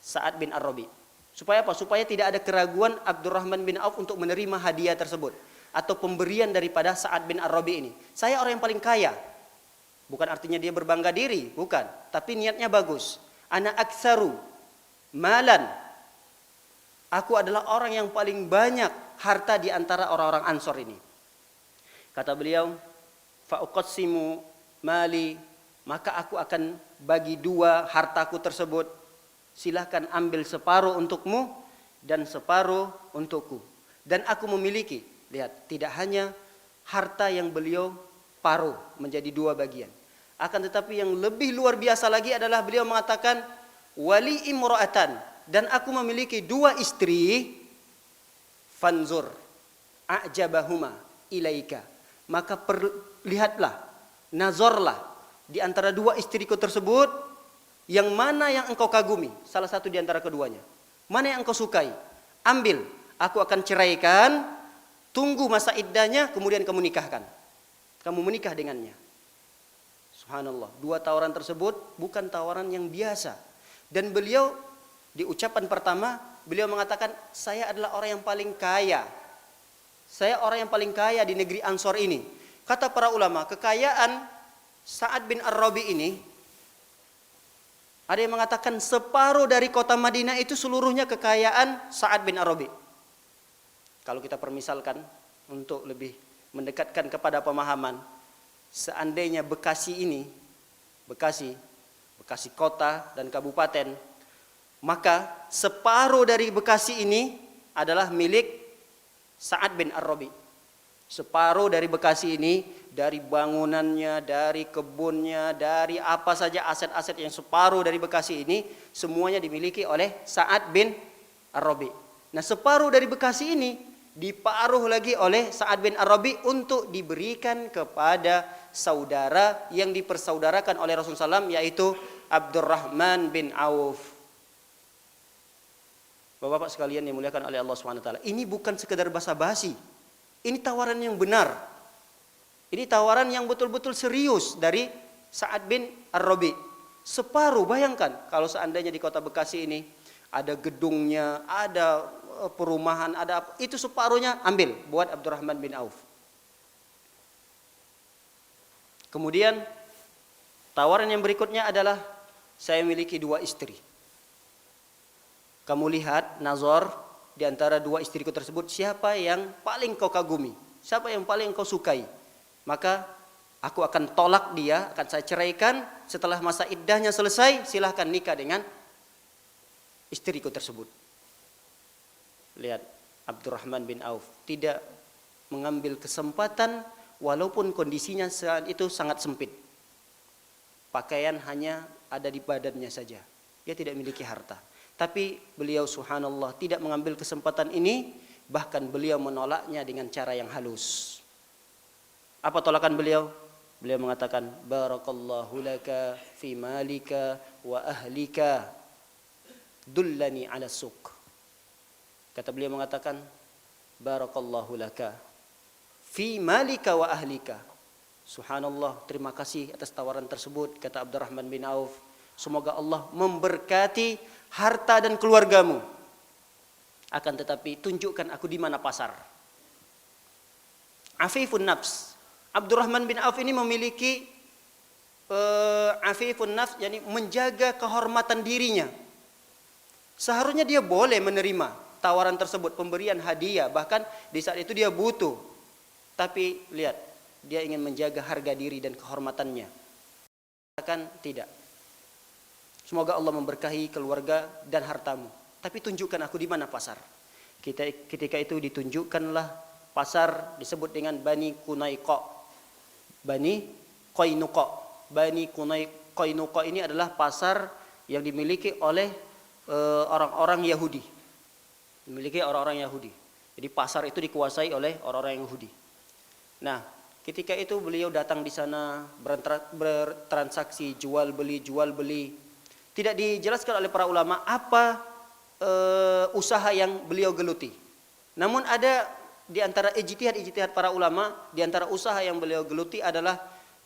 Sa'ad bin Ar-Rabi'. Supaya apa? Supaya tidak ada keraguan Abdurrahman bin Auf untuk menerima hadiah tersebut atau pemberian daripada Sa'ad bin Ar-Rabi' ini. Saya orang yang paling kaya. Bukan artinya dia berbangga diri, bukan. Tapi niatnya bagus. Ana aktsaru malan. Aku adalah orang yang paling banyak harta di antara orang-orang Ansor ini. Kata beliau, fa uqassimu mali, maka aku akan bagi dua hartaku tersebut. Silahkan ambil separuh untukmu dan separuh untukku. Dan aku memiliki, lihat, tidak hanya harta yang beliau paruh menjadi dua bagian. Akan tetapi yang lebih luar biasa lagi adalah beliau mengatakan wali imra'atan, dan aku memiliki dua istri, fanzur a'jabahuma ilaika, maka lihatlah, nazarlah di antara dua istriku tersebut, yang mana yang engkau kagumi, salah satu di antara keduanya, mana yang engkau sukai, ambil, aku akan ceraikan, tunggu masa iddahnya, kemudian kamu nikahkan, kamu menikah dengannya. Subhanallah, dua tawaran tersebut bukan tawaran yang biasa. Dan beliau di ucapan pertama, beliau mengatakan, saya adalah orang yang paling kaya. Saya orang yang paling kaya di negeri Ansor ini. Kata para ulama, kekayaan Sa'ad bin Ar-Rabi' ini, ada yang mengatakan separuh dari kota Madinah itu seluruhnya kekayaan Sa'ad bin Ar-Rabi'. Kalau kita permisalkan untuk lebih mendekatkan kepada pemahaman, seandainya Bekasi ini, Bekasi kota dan kabupaten, maka separuh dari Bekasi ini adalah milik Sa'ad bin Ar-Rabi'. Separuh dari Bekasi ini, dari bangunannya, dari kebunnya, dari apa saja aset-aset yang separuh dari Bekasi ini, semuanya dimiliki oleh Sa'ad bin Ar-Rabi'. Nah, separuh dari Bekasi ini diparuh lagi oleh Sa'ad bin Ar-Rabi' untuk diberikan kepada saudara yang dipersaudarakan oleh Rasulullah SAW, yaitu Abdurrahman bin Auf. Bapak-bapak sekalian yang dimuliakan oleh Allah SWT, ini bukan sekedar basa-basi. Ini tawaran yang benar. Ini tawaran yang betul-betul serius dari Sa'ad bin Ar-Rabi'. Separuh, bayangkan kalau seandainya di kota Bekasi ini ada gedungnya, ada perumahan, ada apa, itu separuhnya ambil buat Abdurrahman bin Auf. Kemudian tawaran yang berikutnya adalah saya memiliki dua istri. kamu lihat nazar di antara dua istriku tersebut, siapa yang paling kau kagumi, siapa yang paling kau sukai, maka aku akan tolak dia, akan saya ceraikan. Setelah masa iddahnya selesai, silahkan nikah dengan istriku tersebut. Lihat, Abdurrahman bin Auf tidak mengambil kesempatan walaupun kondisinya saat itu sangat sempit. Pakaian hanya ada di badannya saja. Dia tidak memiliki harta. Tapi beliau subhanallah tidak mengambil kesempatan ini, bahkan beliau menolaknya dengan cara yang halus. Apa tolakan beliau? Beliau mengatakan, barakallahu laka fi malika wa ahlika, dullani ala suq. Kata beliau mengatakan, barakallahu laka fi malika wa ahlika. Subhanallah, terima kasih atas tawaran tersebut, kata Abdurrahman bin Auf. Semoga Allah memberkati harta dan keluargamu. Akan tetapi tunjukkan aku di mana pasar. Afifun nafs. Abdurrahman bin Auf ini memiliki afifun nafs, yakni menjaga kehormatan dirinya. Seharusnya dia boleh menerima tawaran tersebut, pemberian hadiah, bahkan di saat itu dia butuh. Tapi lihat, dia ingin menjaga harga diri dan kehormatannya. Katakan tidak. Semoga Allah memberkahi keluarga dan hartamu. Tapi tunjukkan aku di mana pasar. Ketika itu ditunjukkanlah pasar disebut dengan Bani Qunaiqa. Bani Qainuqa. Bani Qainuqa ini adalah pasar yang dimiliki oleh orang-orang Yahudi. Dimiliki orang-orang Yahudi. Jadi pasar itu dikuasai oleh orang-orang Yahudi. Nah, ketika itu beliau datang di sana bertransaksi jual beli. Tidak dijelaskan oleh para ulama apa usaha yang beliau geluti. Namun ada di antara ijtihad para ulama, di antara usaha yang beliau geluti adalah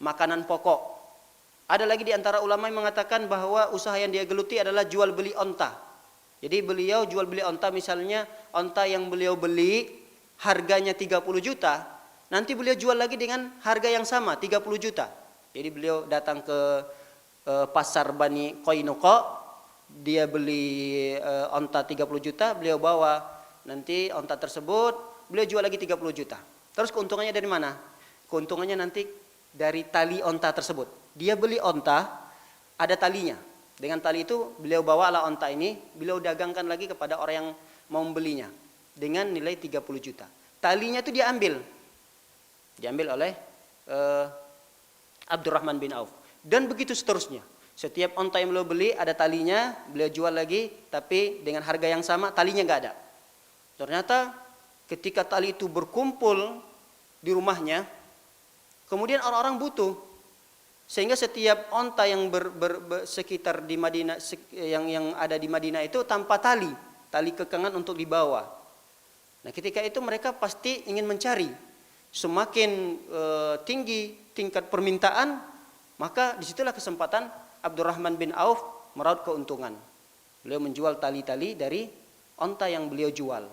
makanan pokok. Ada lagi di antara ulama yang mengatakan bahwa usaha yang dia geluti adalah jual beli onta. Jadi beliau jual beli onta, misalnya onta yang beliau beli harganya 30 juta, nanti beliau jual lagi dengan harga yang sama 30 juta. Jadi beliau datang ke pasar Bani Qainuqa, dia beli onta 30 juta, beliau bawa nanti onta tersebut, beliau jual lagi 30 juta. Terus keuntungannya dari mana? Keuntungannya nanti dari tali onta tersebut. Dia beli onta, ada talinya. Dengan tali itu beliau bawalah onta ini, beliau dagangkan lagi kepada orang yang mau membelinya dengan nilai 30 juta. Talinya itu diambil oleh Abdurrahman bin Auf. Dan begitu seterusnya. Setiap onta yang beliau beli ada talinya, beliau jual lagi, tapi dengan harga yang sama, talinya nggak ada. Ternyata ketika tali itu berkumpul di rumahnya, kemudian orang-orang butuh, sehingga setiap onta yang sekitar di Madinah, yang ada di Madinah itu tanpa tali kekangan untuk dibawa. Nah, ketika itu mereka pasti ingin mencari. Semakin tinggi tingkat permintaan, maka disitulah kesempatan Abdurrahman bin Auf meraup keuntungan. Beliau menjual tali-tali dari onta yang beliau jual.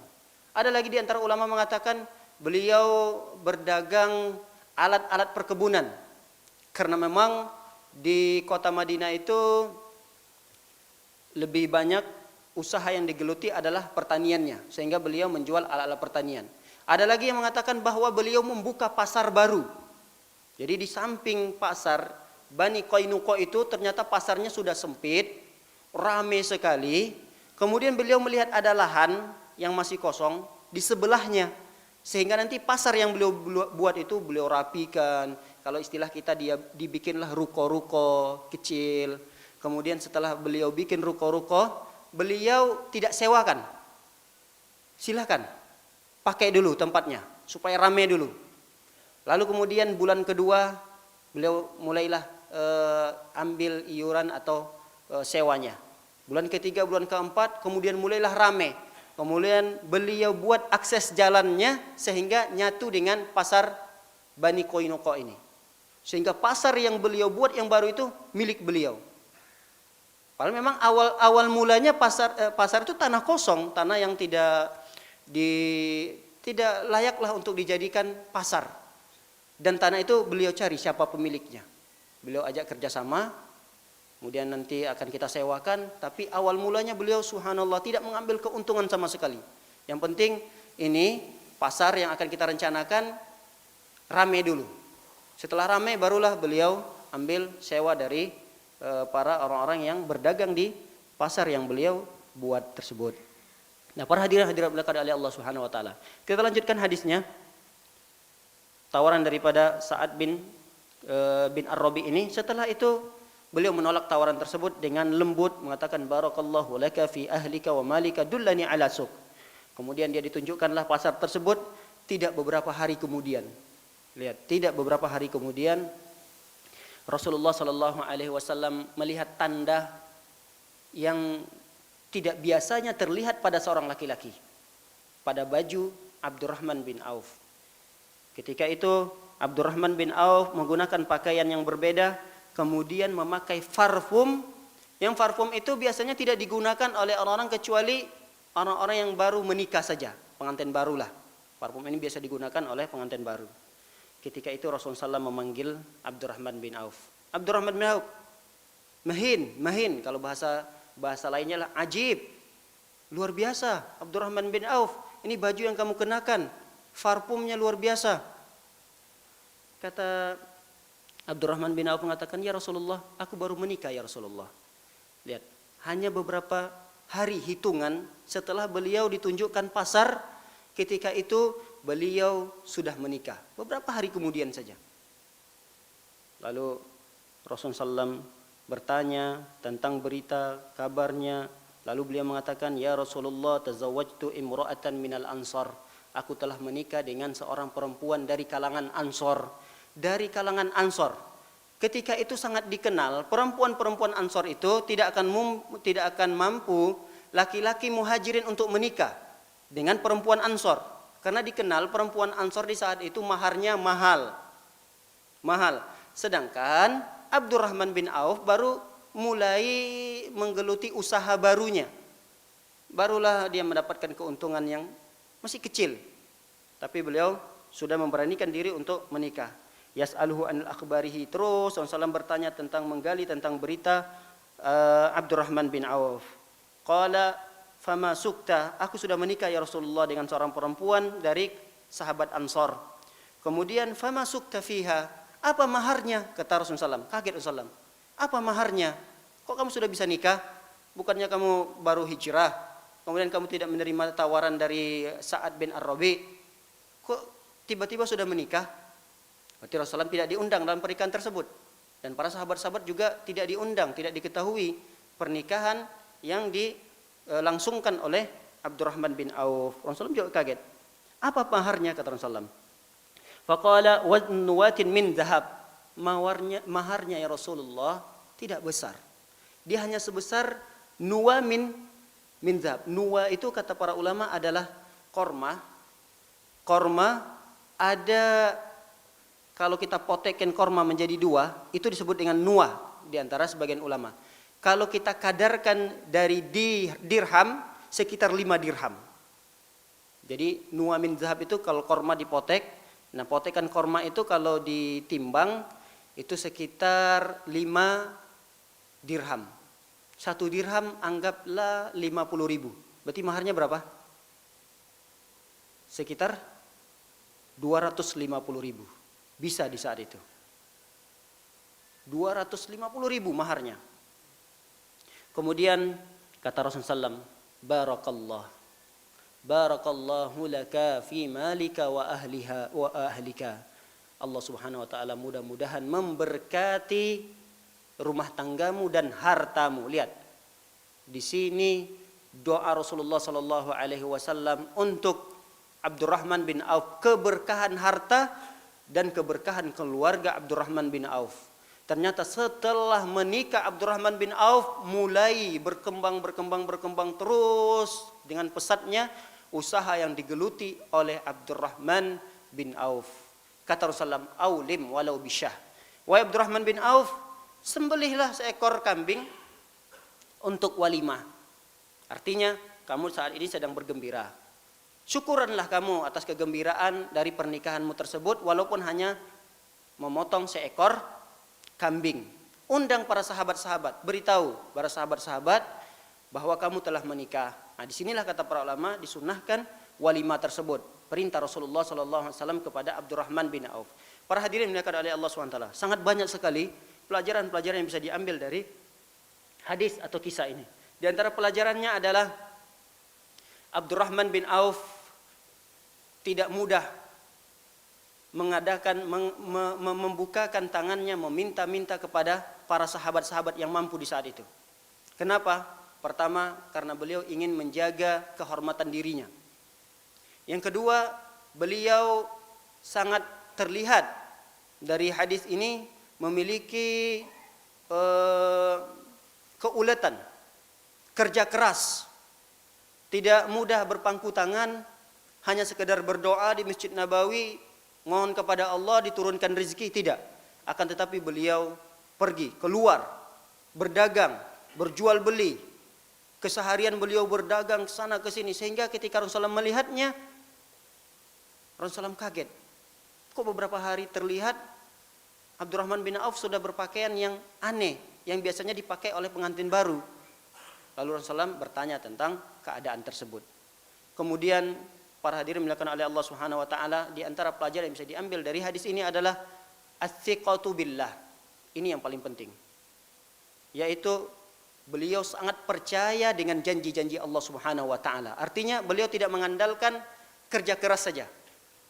Ada lagi di antara ulama mengatakan beliau berdagang alat-alat perkebunan. Karena memang di kota Madinah itu lebih banyak usaha yang digeluti adalah pertaniannya. Sehingga beliau menjual alat-alat pertanian. Ada lagi yang mengatakan bahwa beliau membuka pasar baru. Jadi di samping pasar Bani Qainuqa itu ternyata pasarnya sudah sempit, ramai sekali. Kemudian beliau melihat ada lahan yang masih kosong di sebelahnya. Sehingga nanti pasar yang beliau buat itu beliau rapikan. Kalau istilah kita, dia dibikinlah ruko-ruko kecil. Kemudian setelah beliau bikin ruko-ruko, beliau tidak sewakan. Silakan pakai dulu tempatnya supaya ramai dulu. Lalu kemudian bulan kedua beliau mulailah ambil iuran atau sewanya. Bulan ketiga, bulan keempat, kemudian mulailah ramai. Kemudian beliau buat akses jalannya sehingga nyatu dengan pasar Bani Qainuqa ini. Sehingga pasar yang beliau buat yang baru itu milik beliau. Padahal memang awal mulanya pasar itu tanah kosong, tanah yang tidak layaklah untuk dijadikan pasar. Dan tanah itu beliau cari siapa pemiliknya. Beliau ajak kerjasama, kemudian nanti akan kita sewakan, tapi awal mulanya beliau subhanallah tidak mengambil keuntungan sama sekali. Yang penting ini pasar yang akan kita rencanakan rame dulu. Setelah rame barulah beliau ambil sewa dari para orang-orang yang berdagang di pasar yang beliau buat tersebut. Nah, para hadirin hadirat oleh Allah Subhanahu wa taala. Kita lanjutkan hadisnya. Tawaran daripada Sa'ad bin Ar-Rabi ini, setelah itu beliau menolak tawaran tersebut dengan lembut mengatakan barakallahu laka fi ahlika wa malika dullani ala suq. Kemudian dia ditunjukkanlah pasar tersebut. Tidak beberapa hari kemudian, lihat, tidak beberapa hari kemudian Rasulullah Shallallahu Alaihi Wasallam melihat tanda yang tidak biasanya terlihat pada seorang laki-laki, pada baju Abdurrahman bin Auf. Ketika itu Abdurrahman bin Auf menggunakan pakaian yang berbeda, kemudian memakai parfum. Yang parfum itu biasanya tidak digunakan oleh orang-orang kecuali orang-orang yang baru menikah saja, pengantin barulah. Parfum ini biasa digunakan oleh pengantin baru. Ketika itu Rasulullah SAW memanggil Abdurrahman bin Auf. Abdurrahman bin Auf, mahin, kalau bahasa lainnya lah ajib, luar biasa. Abdurrahman bin Auf, ini baju yang kamu kenakan, parfumnya luar biasa. Kata Abdurrahman bin Auf mengatakan, ya Rasulullah, aku baru menikah ya Rasulullah. Lihat, hanya beberapa hari hitungan setelah beliau ditunjukkan pasar, ketika itu beliau sudah menikah. Beberapa hari kemudian saja. Lalu Rasulullah SAW bertanya tentang berita kabarnya. Lalu beliau mengatakan, ya Rasulullah, tazawwajtu imra'atan minal ansar. Aku telah menikah dengan seorang perempuan dari kalangan Ansor. Dari kalangan Ansor. Ketika itu sangat dikenal, perempuan-perempuan Ansor itu tidak akan mampu laki-laki muhajirin untuk menikah dengan perempuan Ansor. Karena dikenal perempuan Ansor di saat itu maharnya mahal. Sedangkan Abdurrahman bin Auf baru mulai menggeluti usaha barunya. Barulah dia mendapatkan keuntungan yang masih kecil. Tapi beliau sudah memberanikan diri untuk menikah. Yas'aluhu anil akhbarihi, terus Rasulullah bertanya tentang, menggali tentang berita Abdurrahman bin Auf. Qala fama sukta, aku sudah menikah ya Rasulullah dengan seorang perempuan dari sahabat Ansor. Kemudian fama sukta fiha, apa maharnya? Kata Rasulullah SAW. Kaget Rasulullah. Apa maharnya? Kok kamu sudah bisa nikah? Bukannya kamu baru hijrah, kemudian kamu tidak menerima tawaran dari Sa'ad bin Ar-Rabi. Kok tiba-tiba sudah menikah? Berarti Rasulullah tidak diundang dalam pernikahan tersebut. Dan para sahabat-sahabat juga tidak diundang, tidak diketahui pernikahan yang dilangsungkan oleh Abdurrahman bin Auf. Rasulullah juga kaget. Apa maharnya? Kata Rasulullah. Faqala wadnuwatin min zahab. Maharnya ya Rasulullah tidak besar. Dia hanya sebesar nuwa min zahab. Nuwa itu kata para ulama adalah korma. Korma ada, kalau kita potekin korma menjadi dua, itu disebut dengan nuwa di antara sebagian ulama. Kalau kita kadarkan dari dirham, sekitar 5 dirham. Jadi nuwa min zahab itu kalau korma dipotek, nah potekan korma itu kalau ditimbang itu sekitar 5 dirham. 1 dirham anggaplah 50.000. Berarti maharnya berapa? Sekitar 250.000. Bisa di saat itu. 250.000 maharnya. Kemudian kata Rasulullah SAW, barakallahu laka fi malika wa ahlika. Allah Subhanahu wa taala mudah-mudahan memberkati rumah tanggamu dan hartamu. Lihat. Di sini doa Rasulullah sallallahu alaihi wasallam untuk Abdurrahman bin Auf, keberkahan harta dan keberkahan keluarga Abdurrahman bin Auf. Ternyata setelah menikah Abdurrahman bin Auf mulai berkembang terus dengan pesatnya usaha yang digeluti oleh Abdurrahman bin Auf. Kata Rasulullah, aulim walau bisyah. Wahai Abdurrahman bin Auf, sembelihlah seekor kambing untuk walimah. Artinya kamu saat ini sedang bergembira. Syukuranlah kamu atas kegembiraan dari pernikahanmu tersebut walaupun hanya memotong seekor kambing undang para sahabat-sahabat, beritahu para sahabat-sahabat bahwa kamu telah menikah. Nah, disinilah kata para ulama disunahkan walimah tersebut. Perintah Rasulullah SAW kepada Abdurrahman bin Auf. Para hadirin dimuliakan oleh Allah SWT. Sangat banyak sekali pelajaran-pelajaran yang bisa diambil dari hadis atau kisah ini. Di antara pelajarannya adalah Abdurrahman bin Auf tidak mudah membukakan tangannya, meminta-minta kepada para sahabat-sahabat yang mampu di saat itu. Kenapa? Pertama, karena beliau ingin menjaga kehormatan dirinya. Yang kedua, beliau sangat terlihat dari hadis ini memiliki keuletan, kerja keras, tidak mudah berpangku tangan, hanya sekedar berdoa di Masjid Nabawi, mohon kepada Allah diturunkan rezeki, tidak. Akan tetapi beliau pergi, keluar, berdagang, berjual beli. Keseharian beliau berdagang sana ke sini, sehingga ketika Rasulullah melihatnya, Rasulullah kaget. Kok beberapa hari terlihat Abdurrahman bin Auf sudah berpakaian yang aneh, yang biasanya dipakai oleh pengantin baru. Lalu Rasulullah bertanya tentang keadaan tersebut. Kemudian para hadirin dimuliakan oleh Allah Subhanahu wa taala, di antara pelajaran yang bisa diambil dari hadis ini adalah as-siqatu billah. Ini yang paling penting. Yaitu beliau sangat percaya dengan janji-janji Allah Subhanahu wa taala. Artinya beliau tidak mengandalkan kerja keras saja.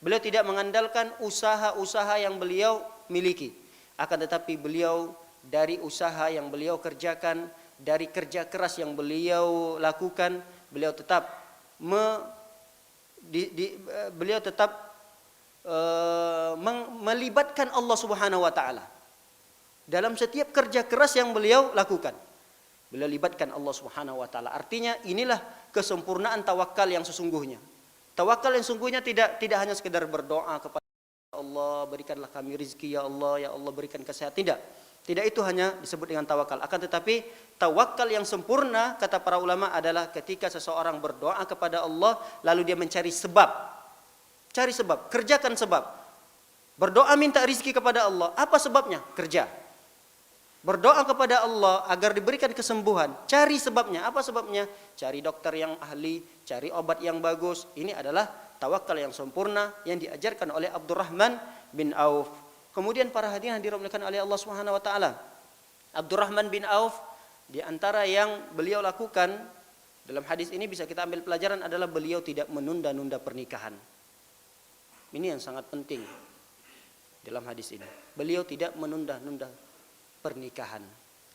Beliau tidak mengandalkan usaha-usaha yang beliau miliki. Akan tetapi beliau dari usaha yang beliau kerjakan, dari kerja keras yang beliau lakukan, beliau tetap melibatkan Allah Subhanahu wa taala dalam setiap kerja keras yang beliau lakukan. Beliau libatkan Allah Subhanahu wa taala. Artinya inilah kesempurnaan tawakal yang sesungguhnya. Tawakal yang sungguhnya tidak hanya sekedar berdoa kepada Allah, berikanlah kami rezeki ya Allah berikan kesehatan. Tidak itu hanya disebut dengan tawakal. Akan tetapi tawakal yang sempurna kata para ulama adalah ketika seseorang berdoa kepada Allah lalu dia mencari sebab. Cari sebab, kerjakan sebab. Berdoa minta rezeki kepada Allah, apa sebabnya? Kerja. Berdoa kepada Allah agar diberikan kesembuhan, cari sebabnya. Apa sebabnya? Cari dokter yang ahli, cari obat yang bagus. Ini adalah tawakal yang sempurna yang diajarkan oleh Abdurrahman bin Auf. Kemudian para hadirin dirahmati oleh Allah Subhanahu wa taala. Abdurrahman bin Auf di antara yang beliau lakukan dalam hadis ini bisa kita ambil pelajaran adalah beliau tidak menunda-nunda pernikahan. Ini yang sangat penting dalam hadis ini. Beliau tidak menunda-nunda pernikahan.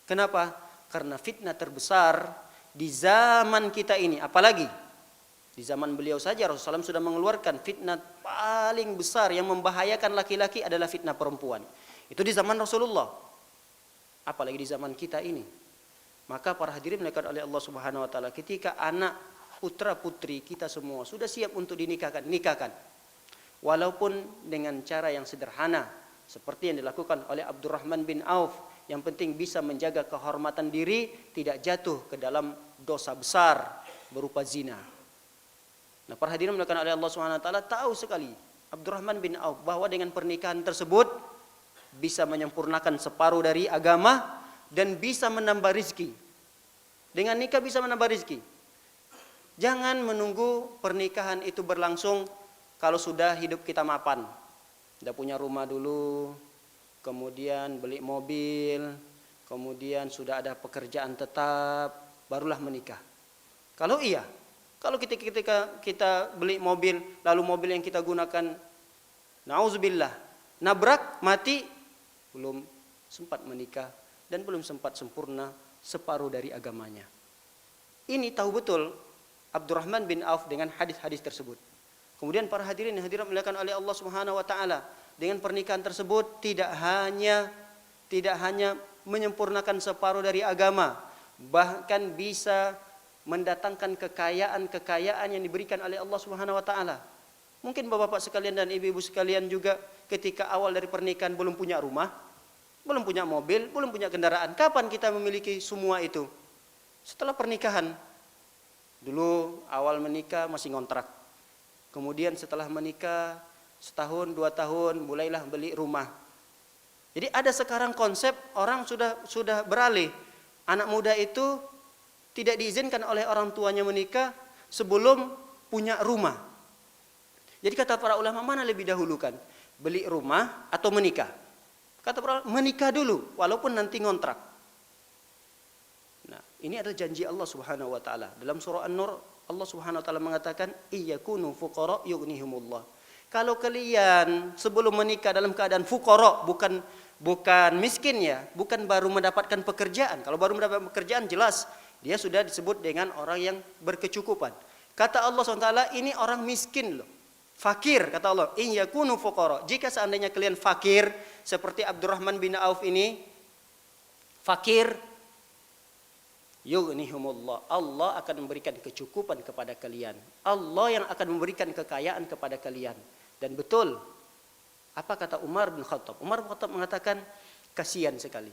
Kenapa? Karena fitnah terbesar di zaman kita ini, apalagi di zaman beliau saja Rasulullah SAW sudah mengeluarkan fitnah paling besar yang membahayakan laki-laki adalah fitnah perempuan. Itu di zaman Rasulullah. Apalagi di zaman kita ini. Maka para hadirin dimuliakan oleh Allah Subhanahu wa taala, ketika anak putra putri kita semua sudah siap untuk dinikahkan, nikahkan. Walaupun dengan cara yang sederhana seperti yang dilakukan oleh Abdurrahman bin Auf. Yang penting bisa menjaga kehormatan diri, tidak jatuh ke dalam dosa besar berupa zina. Nah, para hadirin dimuliakan oleh Allah Subhanahu wa taala, tahu sekali Abdurrahman bin Auf bahwa dengan pernikahan tersebut bisa menyempurnakan separuh dari agama dan bisa menambah rezeki. Dengan nikah bisa menambah rezeki. Jangan menunggu pernikahan itu berlangsung kalau sudah hidup kita mapan. Sudah punya rumah dulu, kemudian beli mobil, kemudian sudah ada pekerjaan tetap, barulah menikah. Kalau ketika kita beli mobil, lalu mobil yang kita gunakan, nauzubillah, nabrak, mati, belum sempat menikah dan belum sempat sempurna separuh dari agamanya. Ini tahu betul Abdurrahman bin Auf dengan hadis-hadis tersebut. Kemudian para hadirin yang hadirat dimuliakan oleh Allah Subhanahu wa taala, dengan pernikahan tersebut tidak hanya menyempurnakan separuh dari agama, bahkan bisa mendatangkan kekayaan yang diberikan oleh Allah Subhanahu wa taala. Mungkin bapak-bapak sekalian dan ibu-ibu sekalian juga ketika awal dari pernikahan belum punya rumah, belum punya mobil, belum punya kendaraan. Kapan kita memiliki semua itu? Setelah pernikahan. Dulu awal menikah masih ngontrak. Kemudian setelah menikah setahun, 2 tahun mulailah beli rumah. Jadi ada sekarang konsep orang sudah beralih. Anak muda itu tidak diizinkan oleh orang tuanya menikah sebelum punya rumah. Jadi kata para ulama, mana lebih dahulukan? Beli rumah atau menikah? Kata para ulama, menikah dulu walaupun nanti ngontrak. Nah, ini adalah janji Allah Subhanahu wa taala. Dalam surah An-Nur Allah Subhanahu wa taala mengatakan, "Iyakunu fuqara yughnihumullah." Kalau kalian sebelum menikah dalam keadaan fuqara, bukan miskin ya, bukan baru mendapatkan pekerjaan. Kalau baru mendapatkan pekerjaan jelas dia sudah disebut dengan orang yang berkecukupan. Kata Allah SWT, ini orang miskin loh. Fakir, kata Allah. In yakunu fuqara. Jika seandainya kalian fakir, seperti Abdurrahman bin Auf ini, fakir, yughnihumullah. Allah akan memberikan kecukupan kepada kalian. Allah yang akan memberikan kekayaan kepada kalian. Dan betul, apa kata Umar bin Khattab? Umar bin Khattab mengatakan, kasihan sekali.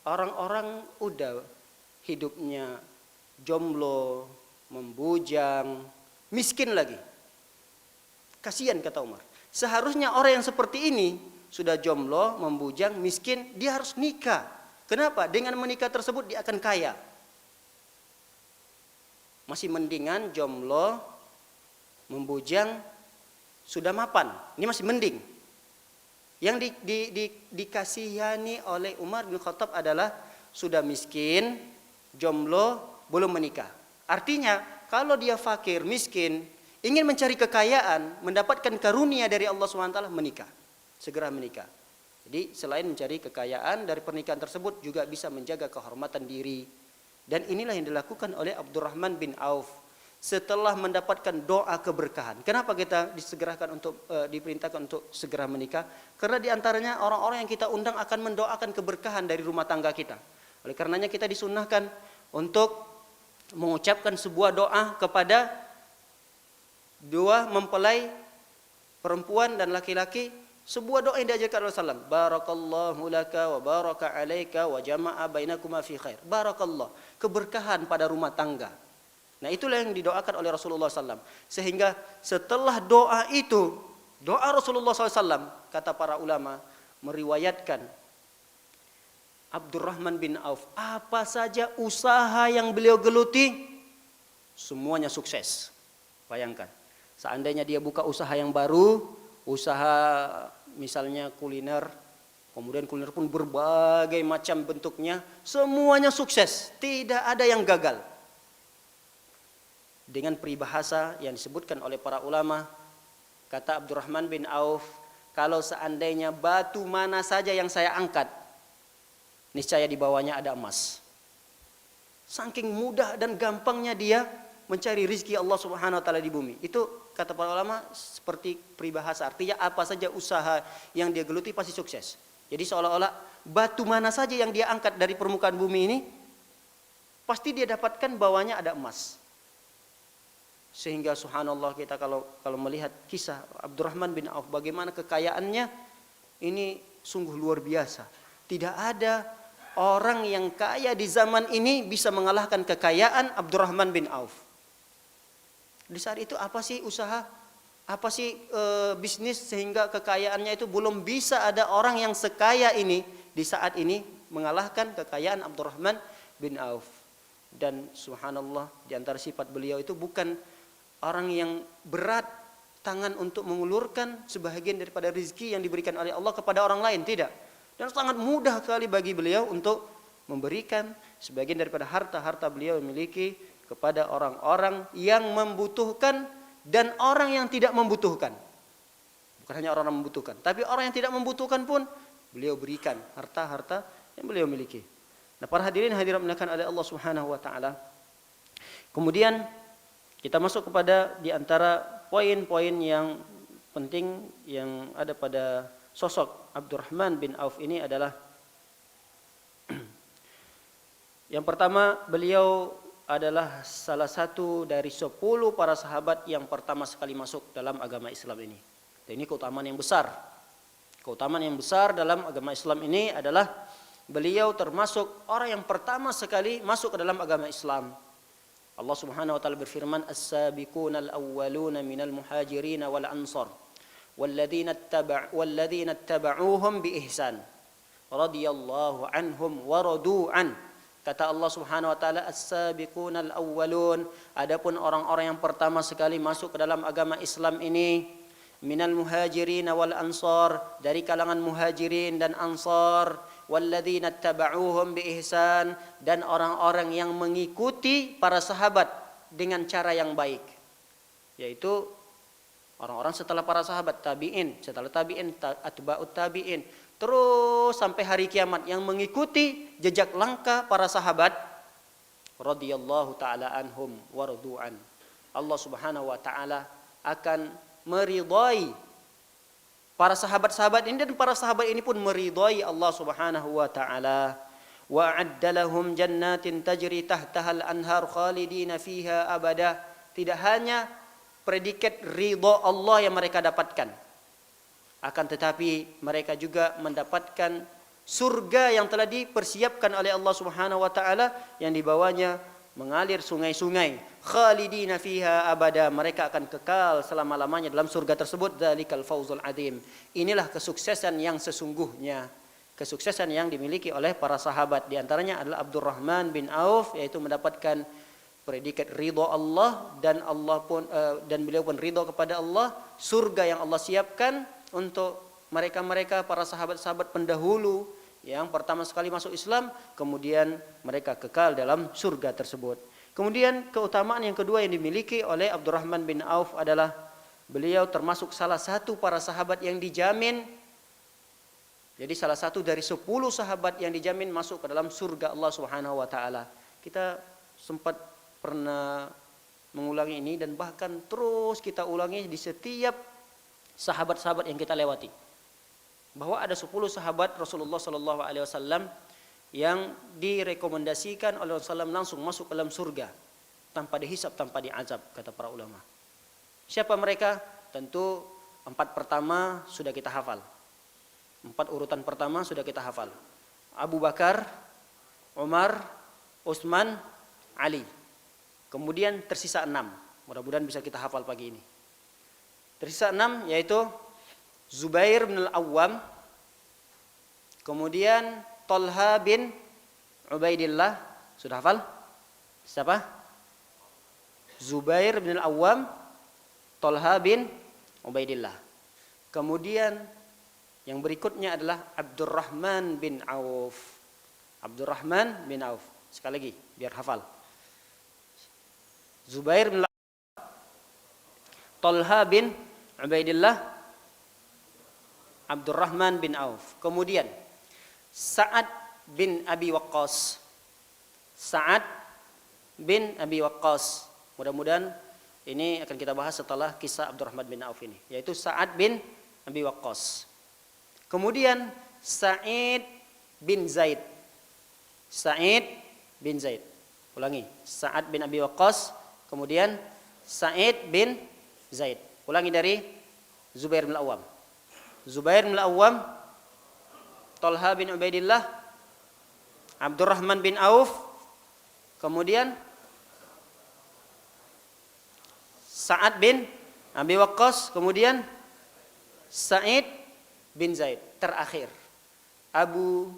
Orang-orang udah hidupnya jomblo, membujang, miskin lagi. Kasihan kata Umar. Seharusnya orang yang seperti ini sudah jomblo, membujang, miskin, dia harus nikah. Kenapa? Dengan menikah tersebut dia akan kaya. Masih mendingan jomblo, membujang, sudah mapan. Ini masih mending. Yang dikasihani oleh Umar bin Khattab adalah sudah miskin, jomblo, belum menikah. Artinya kalau dia fakir, miskin, ingin mencari kekayaan, mendapatkan karunia dari Allah SWT, menikah. Segera menikah. Jadi selain mencari kekayaan dari pernikahan tersebut juga bisa menjaga kehormatan diri. Dan inilah yang dilakukan oleh Abdurrahman bin Auf setelah mendapatkan doa keberkahan. Kenapa kita diperintahkan untuk segera menikah? Karena diantaranya orang-orang yang kita undang akan mendoakan keberkahan dari rumah tangga kita. Oleh karenanya kita disunnahkan untuk mengucapkan sebuah doa kepada dua mempelai perempuan dan laki-laki, sebuah doa yang diajarkan Rasulullah SAW. Barakallahu laka wa baraka alaika wa jama'a bainakuma fi khair. Barakallah, keberkahan pada rumah tangga. Nah, itulah yang didoakan oleh Rasulullah SAW. Sehingga setelah doa itu, doa Rasulullah SAW, kata para ulama, meriwayatkan Abdurrahman bin Auf, apa saja usaha yang beliau geluti, semuanya sukses. Bayangkan, seandainya dia buka usaha yang baru, usaha misalnya kuliner, kemudian kuliner pun berbagai macam bentuknya, semuanya sukses, tidak ada yang gagal. Dengan peribahasa yang disebutkan oleh para ulama, kata Abdurrahman bin Auf, kalau seandainya batu mana saja yang saya angkat, niscaya di bawahnya ada emas. Saking mudah dan gampangnya dia mencari rizki Allah Subhanahu wa taala di bumi. Itu kata para ulama seperti peribahasa, artinya apa saja usaha yang dia geluti pasti sukses. Jadi seolah-olah batu mana saja yang dia angkat dari permukaan bumi ini, pasti dia dapatkan bawahnya ada emas. Sehingga subhanallah, kita kalau melihat kisah Abdurrahman bin Auf, bagaimana kekayaannya, ini sungguh luar biasa. Tidak ada orang yang kaya di zaman ini bisa mengalahkan kekayaan Abdurrahman bin Auf. Di saat itu apa sih usaha, apa sih bisnis sehingga kekayaannya itu belum bisa ada orang yang sekaya ini di saat ini mengalahkan kekayaan Abdurrahman bin Auf. Dan subhanallah, di antara sifat beliau itu bukan orang yang berat tangan untuk mengulurkan sebahagian daripada rezeki yang diberikan oleh Allah kepada orang lain, tidak. Dan sangat mudah sekali bagi beliau untuk memberikan sebagian daripada harta-harta beliau yang miliki kepada orang-orang yang membutuhkan dan orang yang tidak membutuhkan. Bukan hanya orang yang membutuhkan, tapi orang yang tidak membutuhkan pun beliau berikan harta-harta yang beliau miliki. Nah, para hadirin hadirat dimuliakan oleh Allah Subhanahu wa taala. Kemudian kita masuk kepada di antara poin-poin yang penting yang ada pada sosok Abdurrahman bin Auf ini adalah yang pertama, beliau adalah salah satu dari 10 para sahabat yang pertama sekali masuk dalam agama Islam ini. Dan ini keutamaan yang besar. Keutamaan yang besar dalam agama Islam ini adalah beliau termasuk orang yang pertama sekali masuk ke dalam agama Islam. Allah Subhanahu wa taala berfirman, "As-sabiquna al-awwaluna minal muhajirin wal ansar walladzina ittaba'uuhum bi ihsan radhiyallahu anhum wa radu'an. Kata Allah Subhanahu wa taala, as-sabiqunal awwalun. Adapun orang-orang yang pertama sekali masuk ke dalam agama Islam ini, minal muhajirin wal ansar, dari kalangan muhajirin dan ansar, walladzina tabauhum bi ihsan, dan orang-orang yang mengikuti para sahabat dengan cara yang baik, yaitu orang-orang setelah para sahabat, tabi'in, setelah tabi'in, atba'ut tabi'in, terus sampai hari kiamat yang mengikuti jejak langkah para sahabat, radhiyallahu taala anhum wa radu'an. Allah Subhanahu wa taala akan meridai para sahabat-sahabat ini, dan para sahabat ini pun meridai Allah Subhanahu wa taala. Wa addalahum jannatin tajri tahtaha al-anhar khalidina fiha abada. Tidak hanya predikat ridha Allah yang mereka dapatkan, akan tetapi mereka juga mendapatkan surga yang telah dipersiapkan oleh Allah Subhanahu wa taala, yang di bawahnya mengalir sungai-sungai. Khalidina fiha abada, mereka akan kekal selama-lamanya dalam surga tersebut. Dzalikal fauzul adzim. Inilah kesuksesan yang sesungguhnya, kesuksesan yang dimiliki oleh para sahabat. Di antaranya adalah Abdurrahman bin Auf, yaitu mendapatkan predikat ridha Allah, dan Allah pun dan beliau pun ridha kepada Allah, surga yang Allah siapkan untuk mereka-mereka para sahabat-sahabat pendahulu yang pertama sekali masuk Islam, kemudian mereka kekal dalam surga tersebut. Kemudian keutamaan yang kedua yang dimiliki oleh Abdurrahman bin Auf adalah beliau termasuk salah satu para sahabat yang dijamin. Jadi salah satu dari 10 sahabat yang dijamin masuk ke dalam surga Allah Subhanahu wa taala. Kita sempat pernah mengulangi ini, dan bahkan terus kita ulangi di setiap sahabat-sahabat yang kita lewati, bahwa ada 10 sahabat Rasulullah sallallahu alaihi wasallam yang direkomendasikan oleh Rasulullah langsung masuk ke dalam surga tanpa dihisab, tanpa diazab, kata para ulama. Siapa mereka? Tentu 4 pertama sudah kita hafal. 4 urutan pertama sudah kita hafal. Abu Bakar, Umar, Utsman, Ali. Kemudian tersisa 6. Mudah-mudahan bisa kita hafal pagi ini. Tersisa 6 yaitu Zubair bin Al-Awwam, kemudian Talha bin Ubaidillah. Sudah hafal? Siapa? Zubair bin Al-Awwam, Talha bin Ubaidillah. Kemudian yang berikutnya adalah Abdurrahman bin Auf. Abdurrahman bin Auf. Sekali lagi biar hafal. Zubair bin Al-Awwam, Talha bin Ubaidillah, Abdurrahman bin Auf. Kemudian Sa'ad bin Abi Waqqas. Sa'ad bin Abi Waqqas. Mudah-mudahan ini akan kita bahas setelah kisah Abdurrahman bin Auf ini, yaitu Sa'ad bin Abi Waqqas. Kemudian Sa'id bin Zaid. Sa'id bin Zaid. Ulangi. Sa'ad bin Abi Waqqas, kemudian Sa'id bin Zaid. Ulangi dari Zubair bin Al-Awwam. Zubair bin Al-Awwam, Talha bin Ubaidillah, Abdurrahman bin Auf, kemudian Sa'ad bin Abi Waqqas, kemudian Sa'id bin Zaid. Terakhir Abu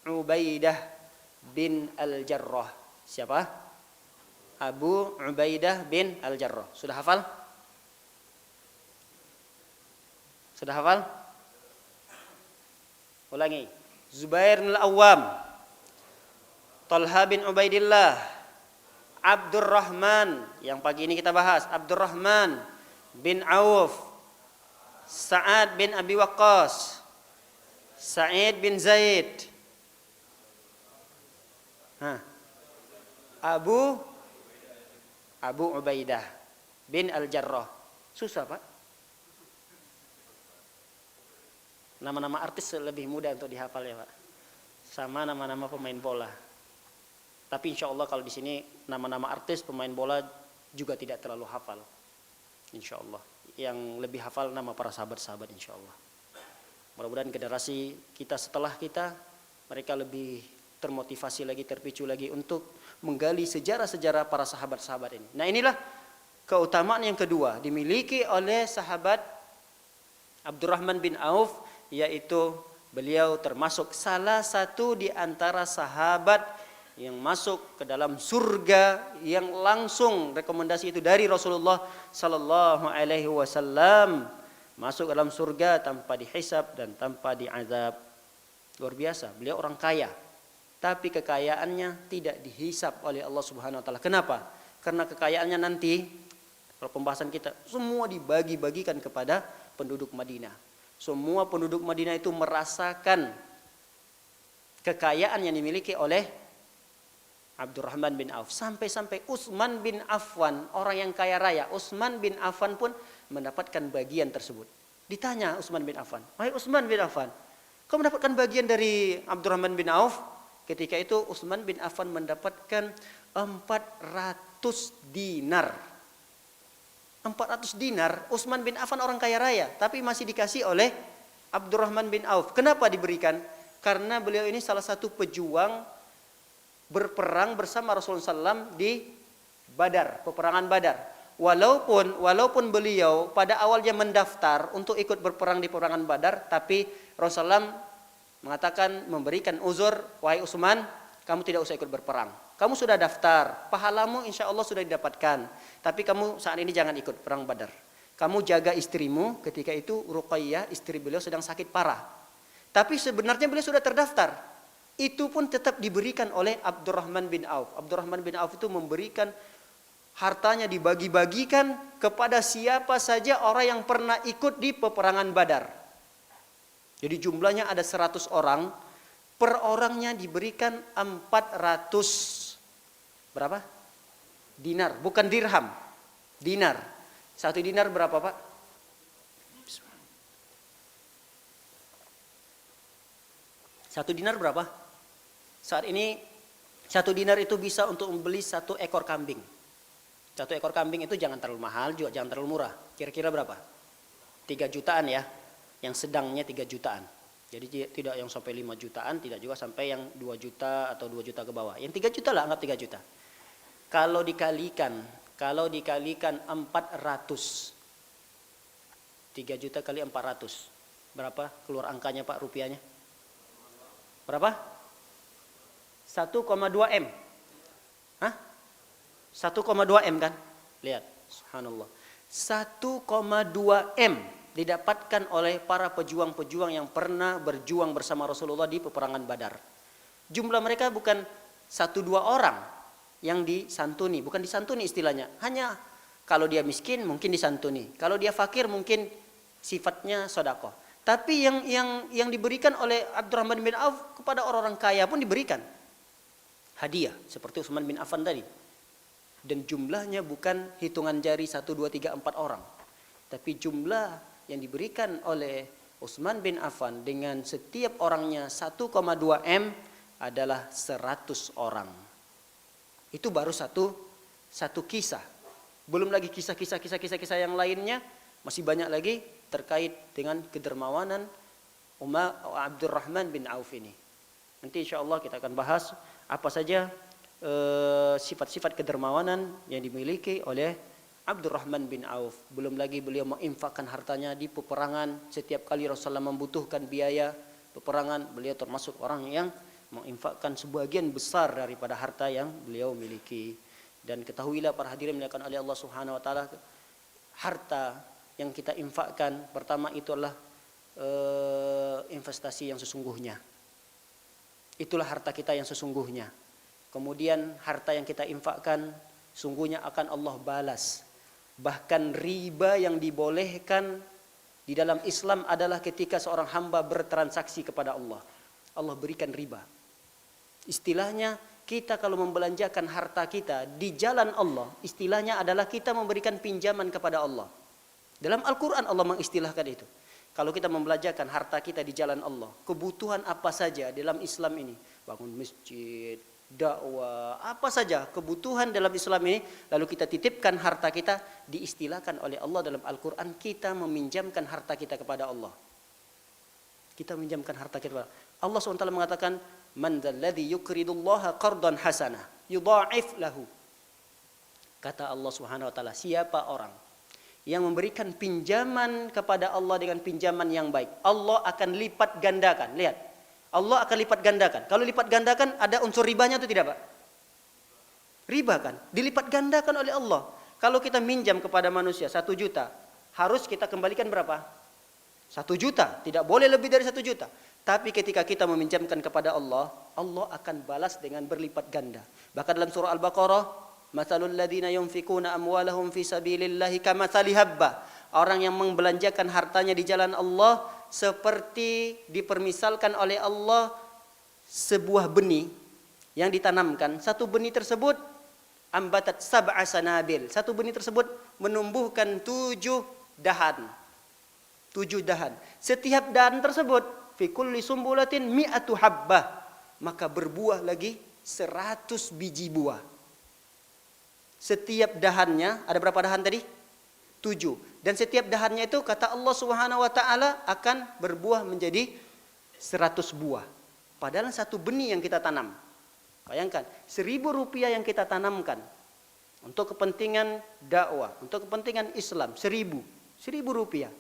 Ubaidah bin Al-Jarrah. Siapa? Abu Ubaidah bin Al-Jarrah. Sudah hafal? Sudah hafal? Ulangi. Zubair bin Al-Awwam, Talha bin Ubaidillah, Abdurrahman, yang pagi ini kita bahas, Abdurrahman bin Auf, Sa'ad bin Abi Waqqas, Sa'id bin Zaid, Abu Ubaidah bin Al-Jarrah. Susah, Pak. Nama-nama artis lebih mudah untuk dihafal ya, Pak. Sama nama-nama pemain bola. Tapi insya Allah kalau di sini nama-nama artis pemain bola juga tidak terlalu hafal. Insya Allah. Yang lebih hafal nama para sahabat-sahabat insya Allah. Mudah-mudahan generasi kita setelah kita, mereka lebih termotivasi lagi, terpicu lagi untuk menggali sejarah-sejarah para sahabat-sahabat ini. Nah, inilah keutamaan yang kedua dimiliki oleh sahabat Abdurrahman bin Auf, yaitu Beliau termasuk salah satu di antara sahabat yang masuk ke dalam surga yang langsung rekomendasi itu dari Rasulullah sallallahu alaihi wasallam, masuk dalam surga tanpa dihisab dan tanpa diazab. Luar biasa, beliau orang kaya, tapi kekayaannya tidak dihisab oleh Allah Subhanahu wa taala. Kenapa? Karena kekayaannya nanti kalau pembahasan kita semua dibagi-bagikan kepada penduduk Madinah. Semua penduduk Madinah itu merasakan kekayaan yang dimiliki oleh Abdurrahman bin Auf. Sampai-sampai Utsman bin Affan, orang yang kaya raya, Utsman bin Affan pun mendapatkan bagian tersebut. Ditanya Utsman bin Affan, "Wahai Utsman bin Affan, kau mendapatkan bagian dari Abdurrahman bin Auf?" Ketika itu Utsman bin Affan mendapatkan 400 dinar. 400 dinar, Utsman bin Affan orang kaya raya, tapi masih dikasih oleh Abdurrahman bin Auf. Kenapa diberikan? Karena beliau ini salah satu pejuang berperang bersama Rasulullah SAW di Badar, peperangan Badar. Walaupun beliau pada awalnya mendaftar untuk ikut berperang di peperangan Badar, tapi Rasulullah mengatakan, memberikan uzur, "Wahai Utsman, kamu tidak usah ikut berperang. Kamu sudah daftar, pahalamu insya Allah sudah didapatkan. Tapi kamu saat ini jangan ikut perang Badar. Kamu jaga istrimu." Ketika itu Ruqayyah, istri beliau, sedang sakit parah. Tapi sebenarnya beliau sudah terdaftar. Itu pun tetap diberikan oleh Abdurrahman bin Auf. Abdurrahman bin Auf itu memberikan hartanya, dibagi-bagikan kepada siapa saja orang yang pernah ikut di peperangan Badar. Jadi jumlahnya ada 100 orang. Per orangnya diberikan 400 berapa? Dinar, bukan dirham. Dinar. 1 dinar berapa, Pak? Satu dinar berapa? Saat ini 1 dinar itu bisa untuk membeli 1 ekor kambing. 1 ekor kambing itu jangan terlalu mahal, juga jangan terlalu murah. Kira-kira berapa? 3 jutaan ya. Yang sedangnya 3 jutaan. Jadi tidak yang sampai 5 jutaan, tidak juga sampai yang 2 juta atau 2 juta ke bawah. Yang 3 juta lah, anggap 3 juta. Kalau dikalikan 400. 3 juta kali 400. Berapa keluar angkanya Pak, rupiahnya? Berapa? 1,2 M. Hah? 1,2 M kan? Lihat, subhanallah. 1,2 M didapatkan oleh para pejuang-pejuang yang pernah berjuang bersama Rasulullah di peperangan Badar. Jumlah mereka bukan 1-2 orang yang disantuni, bukan disantuni istilahnya. Hanya kalau dia miskin mungkin disantuni, kalau dia fakir mungkin sifatnya sedekah. Tapi yang diberikan oleh Abdurrahman bin Auf kepada orang-orang kaya pun diberikan hadiah seperti Utsman bin Affan tadi. Dan jumlahnya bukan hitungan jari 1, 2, 3, 4 orang. Tapi jumlah yang diberikan oleh Utsman bin Affan dengan setiap orangnya 1,2 M adalah 100 orang. Itu baru satu kisah. Belum lagi kisah-kisah yang lainnya, masih banyak lagi terkait dengan kedermawanan Abdurrahman bin Auf ini. Nanti insya Allah kita akan bahas apa saja sifat-sifat kedermawanan yang dimiliki oleh Abdurrahman bin Auf. Belum lagi beliau menginfakkan hartanya di peperangan. Setiap kali Rasulullah membutuhkan biaya peperangan, beliau termasuk orang yang menginfakkan sebagian besar daripada harta yang beliau miliki. Dan ketahuilah para hadirin dimuliakan oleh Allah Subhanahu wa taala, harta yang kita infakkan pertama itu adalah investasi yang sesungguhnya. Itulah harta kita yang sesungguhnya. Kemudian harta yang kita infakkan sungguhnya akan Allah balas. Bahkan riba yang dibolehkan di dalam Islam adalah ketika seorang hamba bertransaksi kepada Allah. Allah berikan riba. Istilahnya kita kalau membelanjakan harta kita di jalan Allah, istilahnya adalah kita memberikan pinjaman kepada Allah. Dalam Al-Quran Allah mengistilahkan itu. Kalau kita membelanjakan harta kita di jalan Allah, kebutuhan apa saja dalam Islam ini, bangun masjid, dakwah, apa saja kebutuhan dalam Islam ini, lalu kita titipkan harta kita, diistilahkan oleh Allah dalam Al-Quran, kita meminjamkan harta kita kepada Allah. Kita meminjamkan harta kita kepada Allah. SWT mengatakan, man dzalladzi yuqridullaha qardan hasanah yudha'if lahu. Kata Allah Subhanahu wa taala, siapa orang yang memberikan pinjaman kepada Allah dengan pinjaman yang baik, Allah akan lipat gandakan. Lihat, Allah akan lipat gandakan. Kalau lipat gandakan ada unsur ribanya atau tidak, Pak? Riba kan? Dilipat gandakan oleh Allah. Kalau kita minjam kepada manusia 1 juta, harus kita kembalikan berapa? 1 juta. Tidak boleh lebih dari 1 juta. Tapi ketika kita meminjamkan kepada Allah, Allah akan balas dengan berlipat ganda. Bahkan dalam surah Al-Baqarah, Matsalul ladzina yunfikuna amwalahum fi sabilillahi kamatsali habba. Orang yang membelanjakan hartanya di jalan Allah seperti dipermisalkan oleh Allah sebuah benih yang ditanamkan. Satu benih tersebut ambatat sab'a sanabil. Satu benih tersebut menumbuhkan 7 dahan. 7 dahan. Setiap dahan tersebut fi kulli sumbulatin mi'atu habbah. Maka berbuah lagi 100 biji buah. Setiap dahannya, ada berapa dahan tadi? 7. Dan setiap dahannya itu kata Allah Subhanahu wa taala akan berbuah menjadi 100 buah. Padahal satu benih yang kita tanam. Bayangkan, 1.000 rupiah yang kita tanamkan untuk kepentingan dakwah, untuk kepentingan Islam, 1.000 rupiah.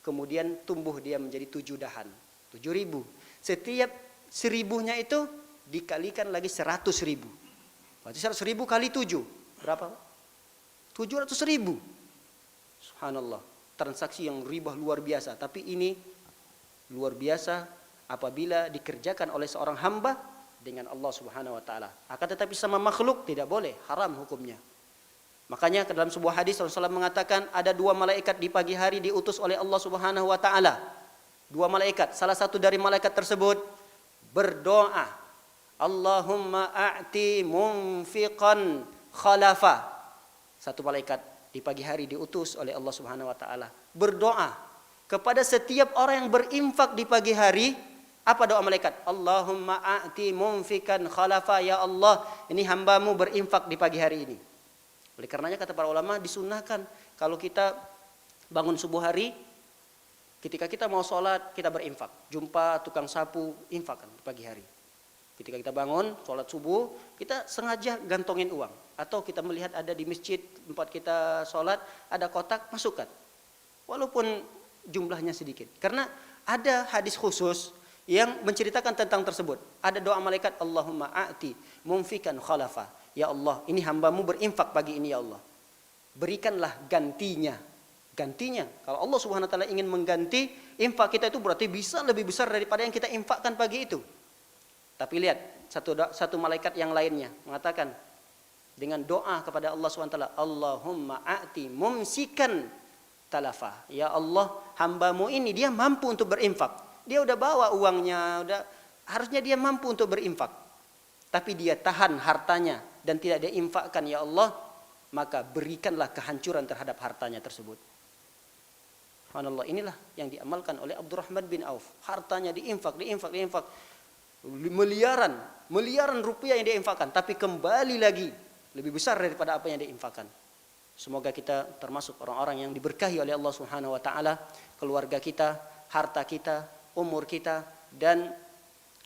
Kemudian tumbuh dia menjadi 7 dahan, 7.000. Setiap 1.000-nya itu dikalikan lagi 100.000. Berarti 100.000 kali 7. Berapa? 700.000. Subhanallah. Transaksi yang riba luar biasa. Tapi ini luar biasa apabila dikerjakan oleh seorang hamba dengan Allah Subhanahu wa taala. Akan tetapi sama makhluk tidak boleh, haram hukumnya. Makanya dalam sebuah hadis Rasulullah mengatakan ada 2 malaikat di pagi hari diutus oleh Allah Subhanahu wa taala. 2 malaikat, salah satu dari malaikat tersebut berdoa, Allahumma a'ti munfiqan khalafa. Satu malaikat di pagi hari diutus oleh Allah Subhanahu wa taala berdoa kepada setiap orang yang berinfak di pagi hari. Apa doa malaikat? Allahumma a'ti munfikan khalafa, ya Allah, ini hambamu berinfak di pagi hari ini. Oleh karenanya kata para ulama disunnahkan kalau kita bangun subuh hari, ketika kita mau sholat kita berinfak. Jumpa tukang sapu, infakkan di pagi hari. Ketika kita bangun, sholat subuh, kita sengaja gantongin uang. Atau kita melihat ada di masjid tempat kita sholat, ada kotak, masukkan. Walaupun jumlahnya sedikit. Karena ada hadis khusus yang menceritakan tentang tersebut. Ada doa malaikat, Allahumma a'ti munfikan khalafa. Ya Allah, ini hambamu berinfak pagi ini ya Allah. Berikanlah gantinya. Gantinya, kalau Allah Subhanahu wa taala ingin mengganti infak kita itu berarti bisa lebih besar daripada yang kita infakkan pagi itu. Tapi lihat, satu malaikat yang lainnya mengatakan dengan doa kepada Allah SWT, Allahumma a'ti mumsikan talafa. Ya Allah, hambamu ini dia mampu untuk berinfak. Dia udah bawa uangnya, harusnya dia mampu untuk berinfak. Tapi dia tahan hartanya dan tidak dia infakkan, ya Allah, maka berikanlah kehancuran terhadap hartanya tersebut. Subhanallah, inilah yang diamalkan oleh Abdurrahman bin Auf. Hartanya diinfak. Miliaran rupiah yang diinfakkan, tapi kembali lagi lebih besar daripada apa yang diinfakkan. Semoga kita termasuk orang-orang yang diberkahi oleh Allah Subhanahu wa taala, keluarga kita, harta kita, umur kita, dan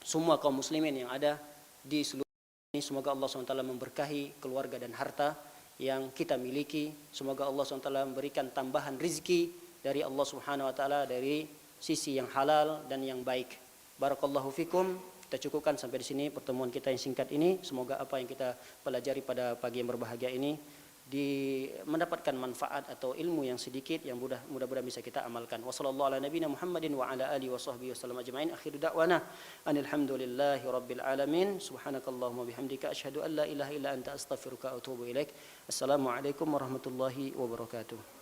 semua kaum muslimin yang ada di seluruh ini. Semoga Allah Subhanahu wa taala memberkahi keluarga dan harta yang kita miliki. Semoga Allah Subhanahu wa taala memberikan tambahan rizki dari Allah Subhanahu wa taala dari sisi yang halal dan yang baik. Barakallahu fikum. Kita cukupkan sampai di sini pertemuan kita yang singkat ini. Semoga apa yang kita pelajari pada pagi yang berbahagia ini mendapatkan manfaat atau ilmu yang sedikit yang mudah-mudahan bisa kita amalkan. Wassallallahu ala nabiyina Muhammadin wa ala alihi washabbihi wasallam ajmain. Akhiru da'wana alhamdulillahi rabbil alamin. Subhanakallahumma bihamdika asyhadu an la ilaha illa anta astaghfiruka wa atubu ilaik. Assalamualaikum warahmatullahi wabarakatuh.